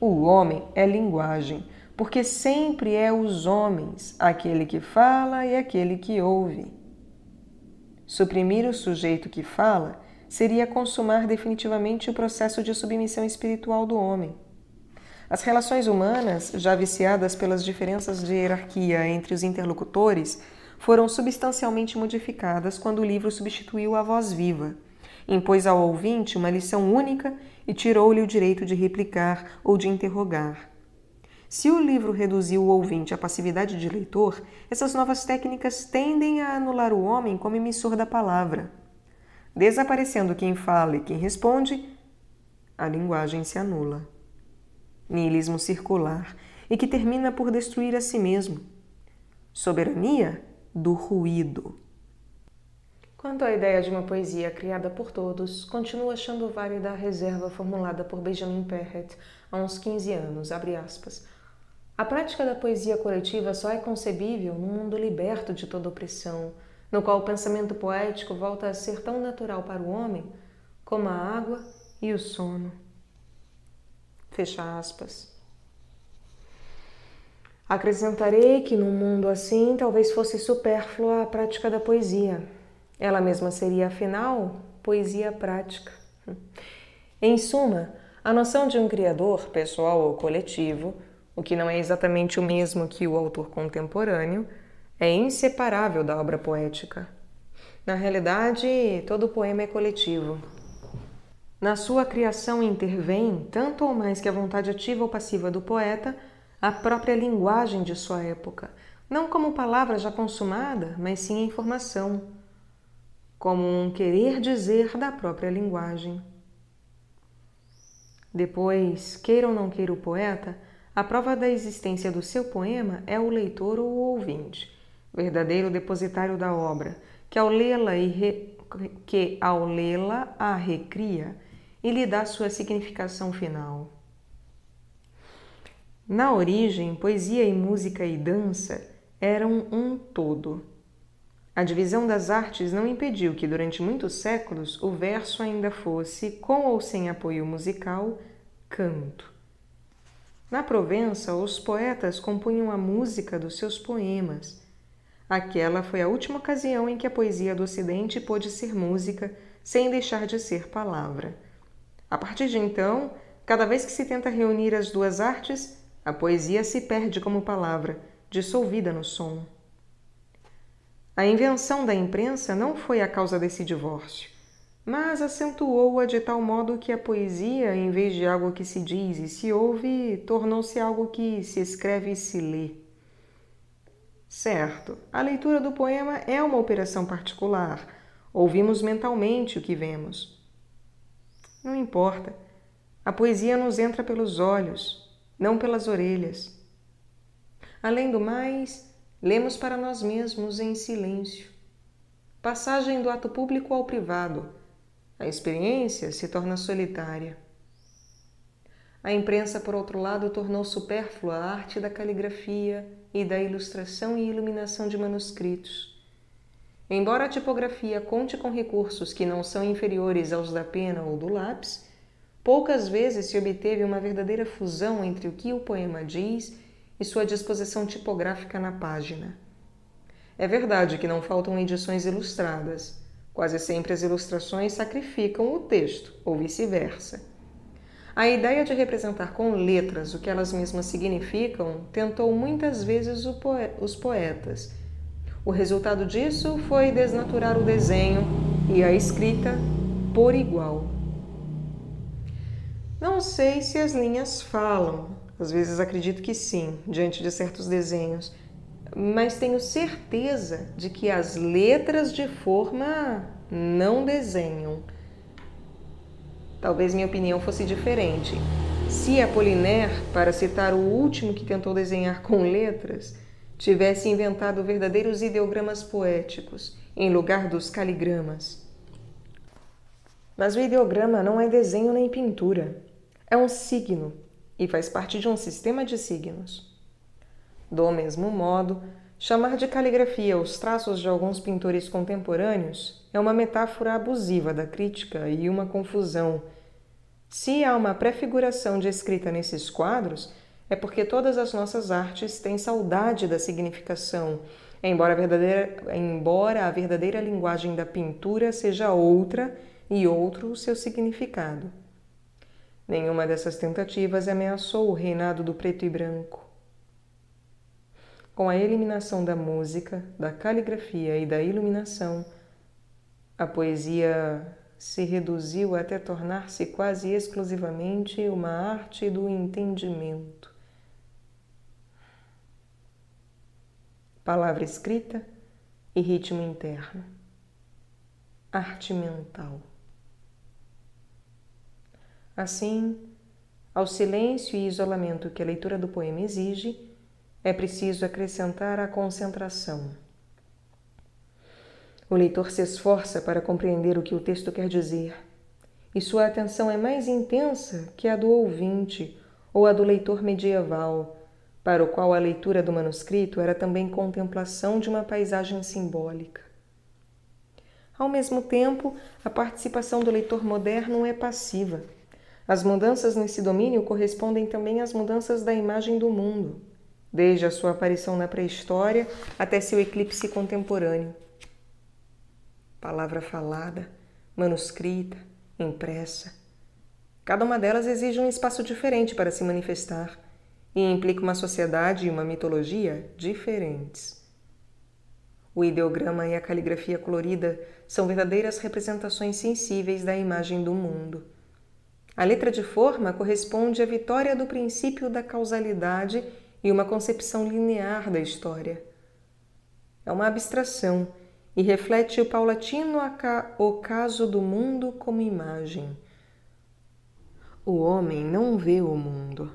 O homem é linguagem, porque sempre é os homens, aquele que fala e aquele que ouve. Suprimir o sujeito que fala seria consumar definitivamente o processo de submissão espiritual do homem. As relações humanas, já viciadas pelas diferenças de hierarquia entre os interlocutores, foram substancialmente modificadas quando o livro substituiu a voz viva, impôs ao ouvinte uma lição única e tirou-lhe o direito de replicar ou de interrogar. Se o livro reduziu o ouvinte à passividade de leitor, essas novas técnicas tendem a anular o homem como emissor da palavra. Desaparecendo quem fala e quem responde, a linguagem se anula. Nihilismo circular e que termina por destruir a si mesmo. Soberania do ruído. Quanto à ideia de uma poesia criada por todos, continuo achando válida a reserva formulada por Benjamin Perret há uns 15 anos, abre aspas. A prática da poesia coletiva só é concebível num mundo liberto de toda opressão, no qual o pensamento poético volta a ser tão natural para o homem como a água e o sono. Fecha aspas. Acrescentarei que num mundo assim talvez fosse supérflua a prática da poesia. Ela mesma seria, afinal, poesia prática. Em suma, a noção de um criador, pessoal ou coletivo, o que não é exatamente o mesmo que o autor contemporâneo, é inseparável da obra poética. Na realidade, todo poema é coletivo. Na sua criação intervém, tanto ou mais que a vontade ativa ou passiva do poeta, a própria linguagem de sua época, não como palavra já consumada, mas sim a informação, como um querer dizer da própria linguagem. Depois, queira ou não queira o poeta, a prova da existência do seu poema é o leitor ou o ouvinte, verdadeiro depositário da obra, que ao lê-la a recria e lhe dá sua significação final. Na origem, poesia e música e dança eram um todo. A divisão das artes não impediu que, durante muitos séculos, o verso ainda fosse, com ou sem apoio musical, canto. Na Provença, os poetas compunham a música dos seus poemas. Aquela foi a última ocasião em que a poesia do Ocidente pôde ser música sem deixar de ser palavra. A partir de então, cada vez que se tenta reunir as duas artes, a poesia se perde como palavra, dissolvida no som. A invenção da imprensa não foi a causa desse divórcio, mas acentuou-a de tal modo que a poesia, em vez de algo que se diz e se ouve, tornou-se algo que se escreve e se lê. Certo, a leitura do poema é uma operação particular. Ouvimos mentalmente o que vemos. Não importa. A poesia nos entra pelos olhos, não pelas orelhas. Além do mais, lemos para nós mesmos em silêncio. Passagem do ato público ao privado. A experiência se torna solitária. A imprensa, por outro lado, tornou supérflua a arte da caligrafia e da ilustração e iluminação de manuscritos. Embora a tipografia conte com recursos que não são inferiores aos da pena ou do lápis, poucas vezes se obteve uma verdadeira fusão entre o que o poema diz e sua disposição tipográfica na página. É verdade que não faltam edições ilustradas. Quase sempre as ilustrações sacrificam o texto, ou vice-versa. A ideia de representar com letras o que elas mesmas significam tentou muitas vezes os poetas. O resultado disso foi desnaturar o desenho e a escrita por igual. Não sei se as linhas falam, às vezes acredito que sim, diante de certos desenhos, mas tenho certeza de que as letras de forma não desenham. Talvez minha opinião fosse diferente. Se Apollinaire, para citar o último que tentou desenhar com letras, tivesse inventado verdadeiros ideogramas poéticos, em lugar dos caligramas. Mas o ideograma não é desenho nem pintura. É um signo, e faz parte de um sistema de signos. Do mesmo modo, chamar de caligrafia os traços de alguns pintores contemporâneos é uma metáfora abusiva da crítica e uma confusão. Se há uma prefiguração de escrita nesses quadros, é porque todas as nossas artes têm saudade da significação, embora a verdadeira linguagem da pintura seja outra e outro o seu significado. Nenhuma dessas tentativas ameaçou o reinado do preto e branco. Com a eliminação da música, da caligrafia e da iluminação, a poesia se reduziu até tornar-se quase exclusivamente uma arte do entendimento. Palavra escrita e ritmo interno. Arte mental. Assim, ao silêncio e isolamento que a leitura do poema exige, é preciso acrescentar a concentração. O leitor se esforça para compreender o que o texto quer dizer, e sua atenção é mais intensa que a do ouvinte ou a do leitor medieval, para o qual a leitura do manuscrito era também contemplação de uma paisagem simbólica. Ao mesmo tempo, a participação do leitor moderno é passiva. As mudanças nesse domínio correspondem também às mudanças da imagem do mundo, desde a sua aparição na pré-história até seu eclipse contemporâneo. Palavra falada, manuscrita, impressa. Cada uma delas exige um espaço diferente para se manifestar e implica uma sociedade e uma mitologia diferentes. O ideograma e a caligrafia colorida são verdadeiras representações sensíveis da imagem do mundo. A letra de forma corresponde à vitória do princípio da causalidade e uma concepção linear da história. É uma abstração e reflete o paulatino ocaso do mundo como imagem. O homem não vê o mundo,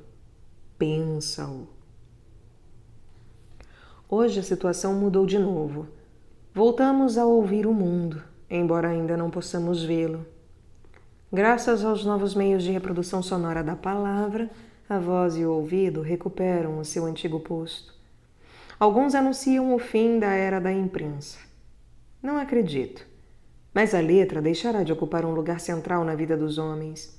pensa-o. Hoje a situação mudou de novo. Voltamos a ouvir o mundo, embora ainda não possamos vê-lo. Graças aos novos meios de reprodução sonora da palavra, a voz e o ouvido recuperam o seu antigo posto. Alguns anunciam o fim da era da imprensa. Não acredito, mas a letra deixará de ocupar um lugar central na vida dos homens.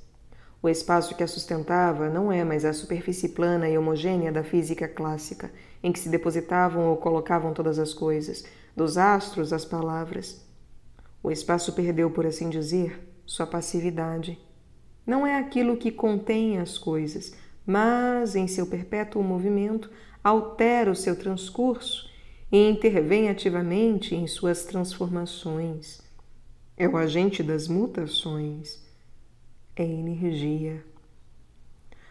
O espaço que a sustentava não é mais a superfície plana e homogênea da física clássica, em que se depositavam ou colocavam todas as coisas, dos astros às palavras. O espaço perdeu, por assim dizer, sua passividade. Não é aquilo que contém as coisas, mas, em seu perpétuo movimento, altera o seu transcurso e intervém ativamente em suas transformações. É o agente das mutações. É energia.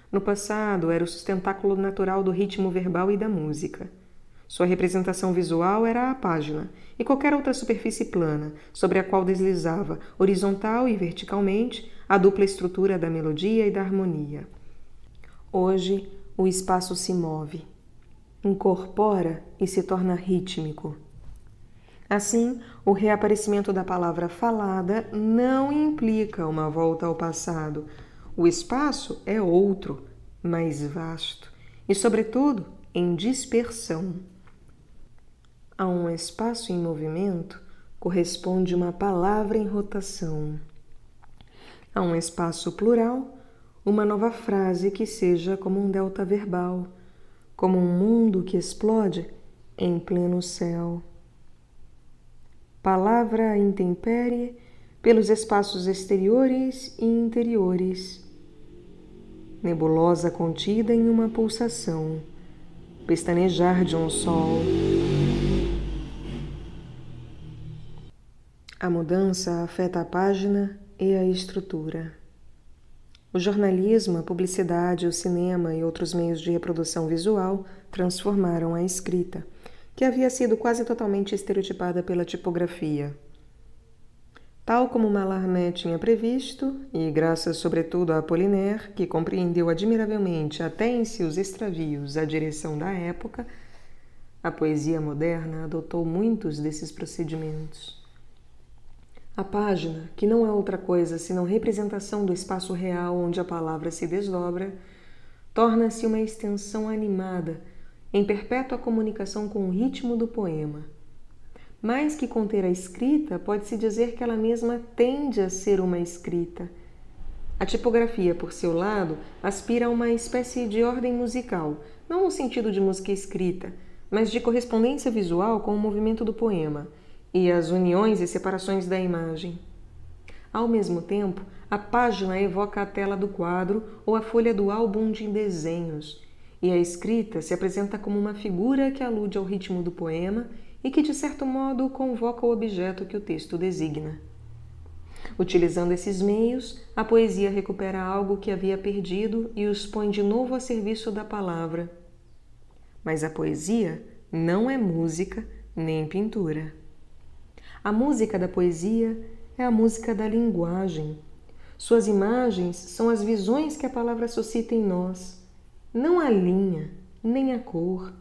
No passado, era o sustentáculo natural do ritmo verbal e da música. Sua representação visual era a página e qualquer outra superfície plana, sobre a qual deslizava, horizontal e verticalmente, a dupla estrutura da melodia e da harmonia. Hoje, o espaço se move, incorpora e se torna rítmico. Assim, o reaparecimento da palavra falada não implica uma volta ao passado. O espaço é outro, mais vasto e, sobretudo, em dispersão. A um espaço em movimento corresponde uma palavra em rotação. A um espaço plural, uma nova frase que seja como um delta verbal, como um mundo que explode em pleno céu. Palavra à intempérie pelos espaços exteriores e interiores. Nebulosa contida em uma pulsação, pestanejar de um sol. A mudança afeta a página e a estrutura. O jornalismo, a publicidade, o cinema e outros meios de reprodução visual transformaram a escrita, que havia sido quase totalmente estereotipada pela tipografia. Tal como Mallarmé tinha previsto, e graças sobretudo a Apollinaire, que compreendeu admiravelmente até em seus extravios a direção da época, a poesia moderna adotou muitos desses procedimentos. A página, que não é outra coisa senão representação do espaço real onde a palavra se desdobra, torna-se uma extensão animada, em perpétua comunicação com o ritmo do poema. Mais que conter a escrita, pode-se dizer que ela mesma tende a ser uma escrita. A tipografia, por seu lado, aspira a uma espécie de ordem musical, não no sentido de música escrita, mas de correspondência visual com o movimento do poema e as uniões e separações da imagem. Ao mesmo tempo, a página evoca a tela do quadro ou a folha do álbum de desenhos, e a escrita se apresenta como uma figura que alude ao ritmo do poema e que, de certo modo, convoca o objeto que o texto designa. Utilizando esses meios, a poesia recupera algo que havia perdido e os põe de novo a serviço da palavra. Mas a poesia não é música nem pintura. A música da poesia é a música da linguagem. Suas imagens são as visões que a palavra suscita em nós, não a linha, nem a cor.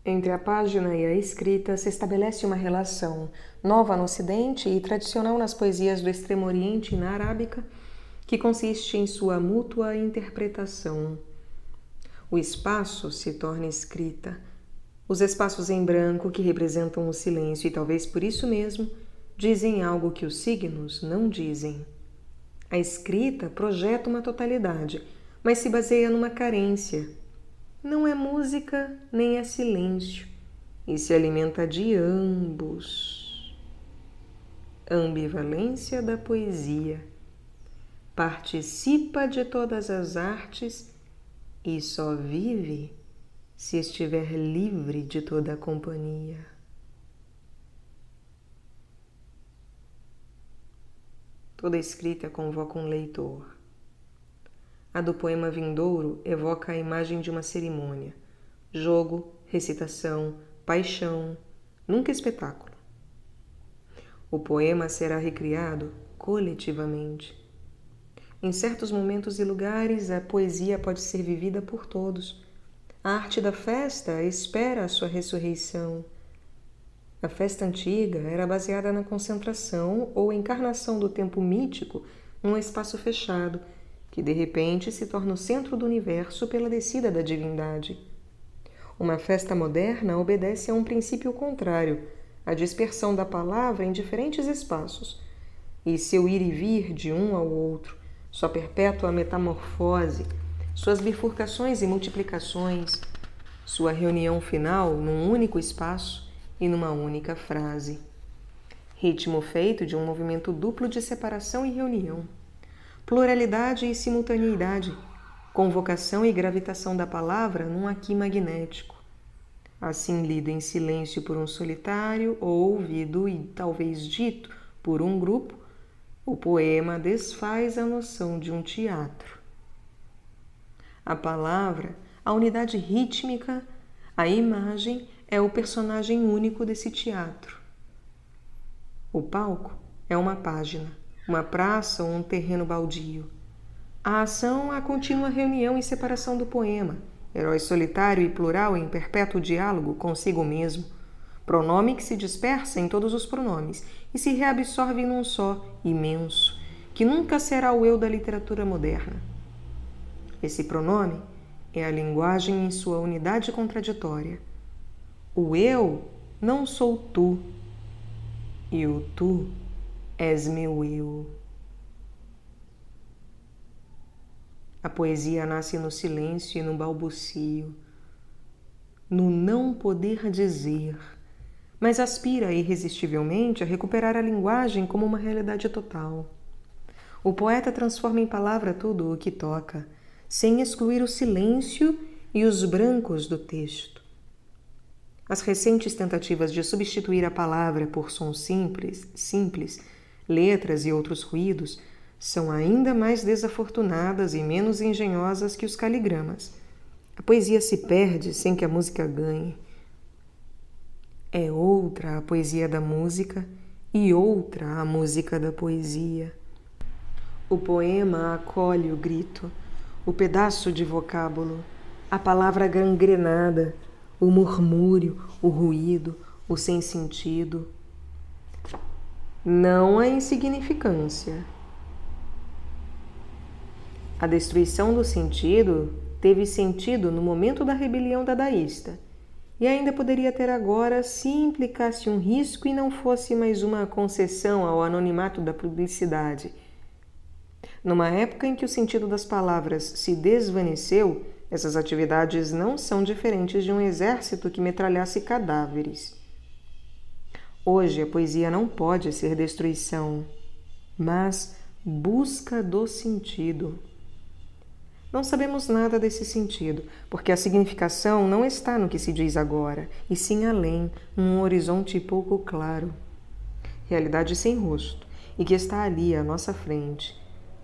Entre a página e a escrita se estabelece uma relação, nova no Ocidente e tradicional nas poesias do Extremo Oriente e na Arábica, que consiste em sua mútua interpretação. O espaço se torna escrita. Os espaços em branco, que representam o silêncio e talvez por isso mesmo, dizem algo que os signos não dizem. A escrita projeta uma totalidade, mas se baseia numa carência. Não é música nem é silêncio, e se alimenta de ambos. Ambivalência da poesia. Participa de todas as artes e só vive se estiver livre de toda a companhia. Toda escrita convoca um leitor. A do poema vindouro evoca a imagem de uma cerimônia, jogo, recitação, paixão, nunca espetáculo. O poema será recriado coletivamente. Em certos momentos e lugares, a poesia pode ser vivida por todos. A arte da festa espera a sua ressurreição. A festa antiga era baseada na concentração ou encarnação do tempo mítico num espaço fechado, que de repente se torna o centro do universo pela descida da divindade. Uma festa moderna obedece a um princípio contrário, a dispersão da palavra em diferentes espaços, e seu ir e vir de um ao outro, sua perpétua metamorfose, suas bifurcações e multiplicações, sua reunião final num único espaço e numa única frase. Ritmo feito de um movimento duplo de separação e reunião. Pluralidade e simultaneidade, convocação e gravitação da palavra num aqui magnético. Assim lido em silêncio por um solitário ou ouvido e talvez dito por um grupo, o poema desfaz a noção de um teatro. A palavra, a unidade rítmica, a imagem é o personagem único desse teatro. O palco é uma página, uma praça ou um terreno baldio. A ação é a contínua reunião e separação do poema, herói solitário e plural em perpétuo diálogo consigo mesmo, pronome que se dispersa em todos os pronomes e se reabsorve num só, imenso, que nunca será o eu da literatura moderna. Esse pronome é a linguagem em sua unidade contraditória. O eu não sou tu, e o tu és meu eu. A poesia nasce no silêncio e no balbucio, no não poder dizer, mas aspira irresistivelmente a recuperar a linguagem como uma realidade total. O poeta transforma em palavra tudo o que toca, sem excluir o silêncio e os brancos do texto. As recentes tentativas de substituir a palavra por sons simples, letras e outros ruídos, são ainda mais desafortunadas e menos engenhosas que os caligramas. A poesia se perde sem que a música ganhe. É outra a poesia da música e outra a música da poesia. O poema acolhe o grito, o pedaço de vocábulo, a palavra gangrenada, o murmúrio, o ruído, o sem sentido. Não a insignificância. A destruição do sentido teve sentido no momento da rebelião dadaísta, e ainda poderia ter agora se implicasse um risco e não fosse mais uma concessão ao anonimato da publicidade. Numa época em que o sentido das palavras se desvaneceu, essas atividades não são diferentes de um exército que metralhasse cadáveres. Hoje a poesia não pode ser destruição, mas busca do sentido. Não sabemos nada desse sentido, porque a significação não está no que se diz agora, e sim além, num horizonte pouco claro. Realidade sem rosto, e que está ali à nossa frente,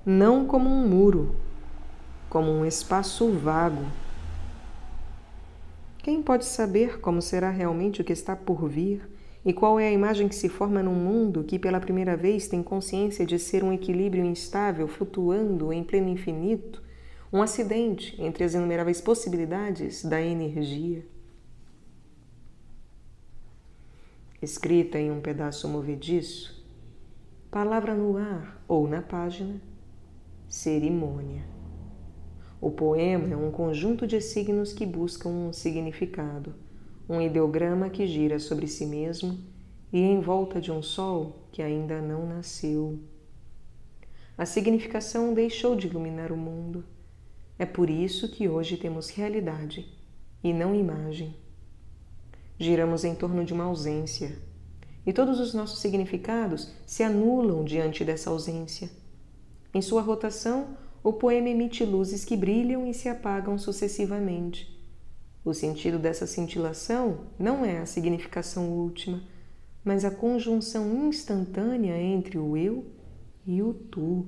não como um muro, como um espaço vago. Quem pode saber como será realmente o que está por vir e qual é a imagem que se forma num mundo que pela primeira vez tem consciência de ser um equilíbrio instável flutuando em pleno infinito, um acidente entre as inumeráveis possibilidades da energia? Escrita em um pedaço movediço, palavra no ar ou na página, cerimônia. O poema é um conjunto de signos que buscam um significado, um ideograma que gira sobre si mesmo e em volta de um sol que ainda não nasceu. A significação deixou de iluminar o mundo. É por isso que hoje temos realidade e não imagem. Giramos em torno de uma ausência, e todos os nossos significados se anulam diante dessa ausência. Em sua rotação, o poema emite luzes que brilham e se apagam sucessivamente. O sentido dessa cintilação não é a significação última, mas a conjunção instantânea entre o eu e o tu.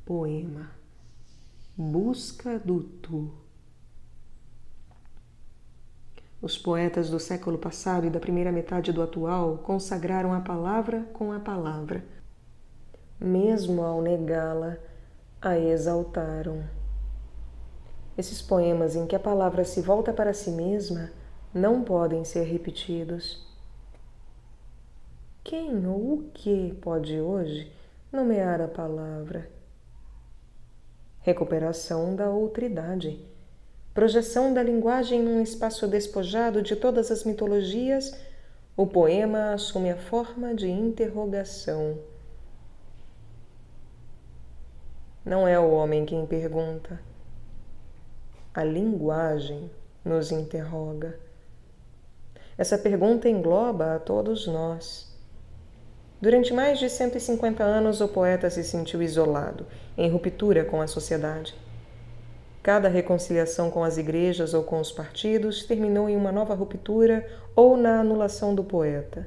Poema. Busca do tu. Os poetas do século passado e da primeira metade do atual consagraram a palavra com a palavra. Mesmo ao negá-la, a exaltaram. Esses poemas em que a palavra se volta para si mesma não podem ser repetidos. Quem ou o que pode hoje nomear a palavra? Recuperação da outridade, projeção da linguagem num espaço despojado de todas as mitologias, o poema assume a forma de interrogação. Não é o homem quem pergunta. A linguagem nos interroga. Essa pergunta engloba a todos nós. Durante mais de 150 anos, o poeta se sentiu isolado, em ruptura com a sociedade. Cada reconciliação com as igrejas ou com os partidos terminou em uma nova ruptura ou na anulação do poeta.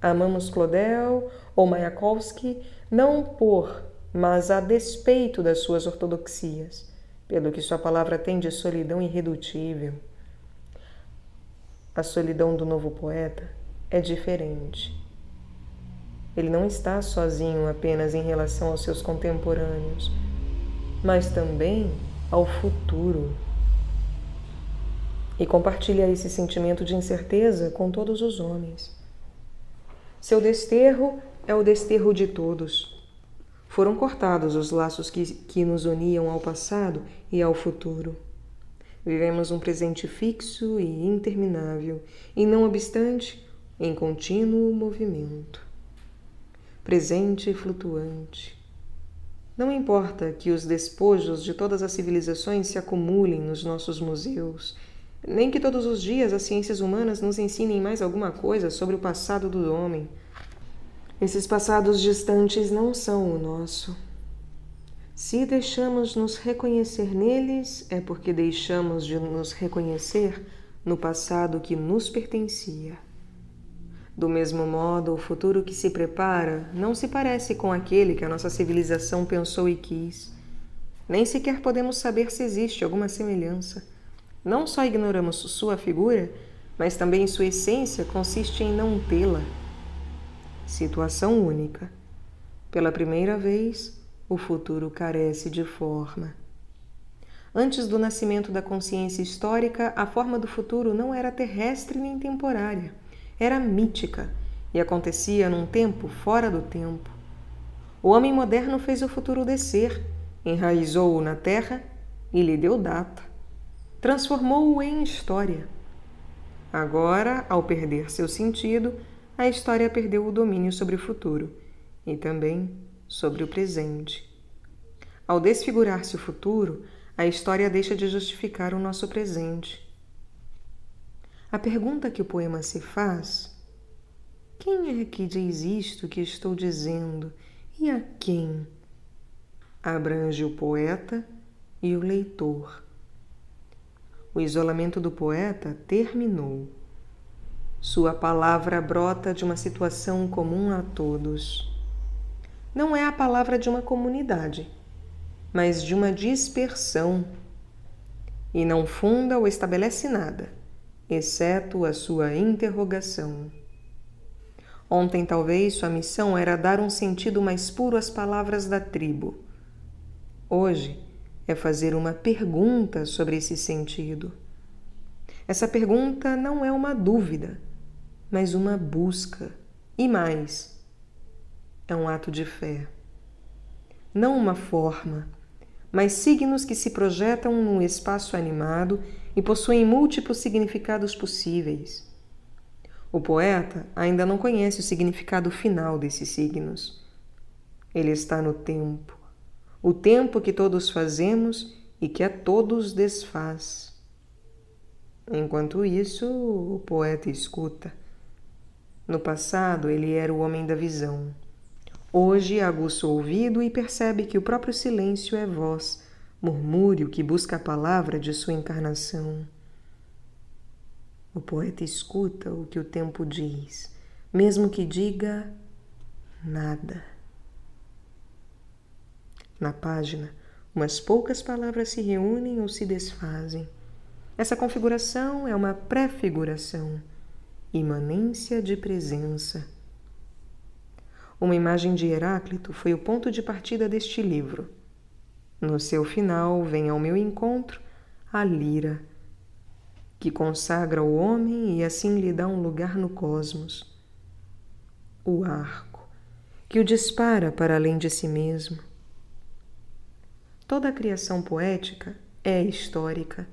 Amamos Claudel ou Mayakovsky não por, mas a despeito das suas ortodoxias, pelo que sua palavra tem de solidão irredutível. A solidão do novo poeta é diferente. Ele não está sozinho apenas em relação aos seus contemporâneos, mas também ao futuro. E compartilha esse sentimento de incerteza com todos os homens. Seu desterro é o desterro de todos. Foram cortados os laços que nos uniam ao passado e ao futuro. Vivemos um presente fixo e interminável, e não obstante, em contínuo movimento. Presente e flutuante. Não importa que os despojos de todas as civilizações se acumulem nos nossos museus, nem que todos os dias as ciências humanas nos ensinem mais alguma coisa sobre o passado do homem. Esses passados distantes não são o nosso. Se deixamos nos reconhecer neles, é porque deixamos de nos reconhecer no passado que nos pertencia. Do mesmo modo, o futuro que se prepara não se parece com aquele que a nossa civilização pensou e quis. Nem sequer podemos saber se existe alguma semelhança. Não só ignoramos sua figura, mas também sua essência consiste em não tê-la. Situação única. Pela primeira vez, o futuro carece de forma. Antes do nascimento da consciência histórica, a forma do futuro não era terrestre nem temporária. Era mítica e acontecia num tempo fora do tempo. O homem moderno fez o futuro descer, enraizou-o na terra e lhe deu data. Transformou-o em história. Agora, ao perder seu sentido, a história perdeu o domínio sobre o futuro e também sobre o presente. Ao desfigurar-se o futuro, a história deixa de justificar o nosso presente. A pergunta que o poema se faz: quem é que diz isto que estou dizendo e a quem? Abrange o poeta e o leitor. O isolamento do poeta terminou. Sua palavra brota de uma situação comum a todos. Não é a palavra de uma comunidade, mas de uma dispersão. E não funda ou estabelece nada, exceto a sua interrogação. Ontem, talvez, sua missão era dar um sentido mais puro às palavras da tribo. Hoje, é fazer uma pergunta sobre esse sentido. Essa pergunta não é uma dúvida, mas uma busca. E mais, é um ato de fé. Não uma forma, mas signos que se projetam num espaço animado e possuem múltiplos significados possíveis. O poeta ainda não conhece o significado final desses signos. Ele está no tempo, o tempo que todos fazemos e que a todos desfaz. Enquanto isso, o poeta escuta. No passado, ele era o homem da visão. Hoje, aguça o ouvido e percebe que o próprio silêncio é voz, murmúrio que busca a palavra de sua encarnação. O poeta escuta o que o tempo diz, mesmo que diga nada. Na página, umas poucas palavras se reúnem ou se desfazem. Essa configuração é uma prefiguração, imanência de presença. Uma imagem de Heráclito foi o ponto de partida deste livro. No seu final, vem ao meu encontro a lira, que consagra o homem e assim lhe dá um lugar no cosmos. O arco, que o dispara para além de si mesmo. Toda a criação poética é histórica.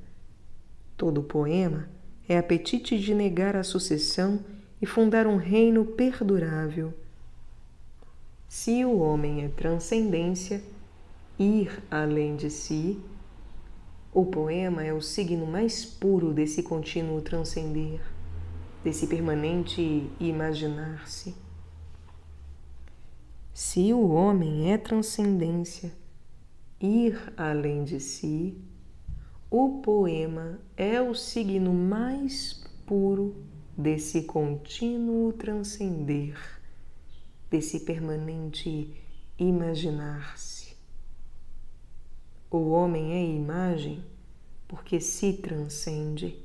Todo poema é apetite de negar a sucessão e fundar um reino perdurável. Se o homem é transcendência, ir além de si, o poema é o signo mais puro desse contínuo transcender, desse permanente imaginar-se. Se o homem é transcendência, ir além de si, o poema é o signo mais puro desse contínuo transcender, desse permanente imaginar-se. O homem é imagem porque se transcende.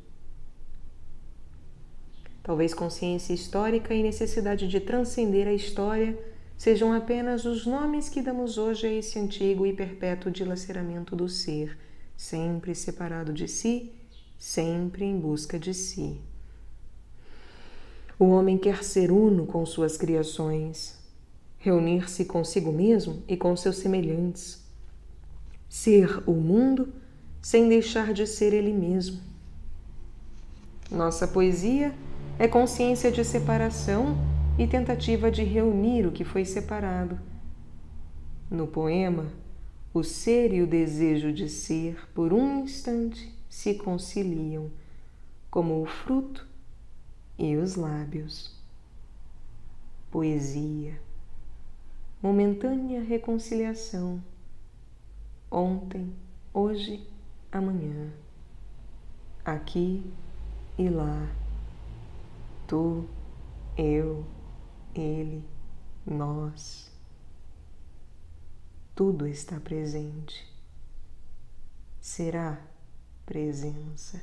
Talvez consciência histórica e necessidade de transcender a história sejam apenas os nomes que damos hoje a esse antigo e perpétuo dilaceramento do ser, sempre separado de si, sempre em busca de si. O homem quer ser uno com suas criações, reunir-se consigo mesmo e com seus semelhantes, ser o mundo sem deixar de ser ele mesmo. Nossa poesia é consciência de separação e tentativa de reunir o que foi separado. No poema, o ser e o desejo de ser, por um instante, se conciliam, como o fruto e os lábios. Poesia, momentânea reconciliação, ontem, hoje, amanhã, aqui e lá, tu, eu, ele, nós. Tudo está presente. Será presença.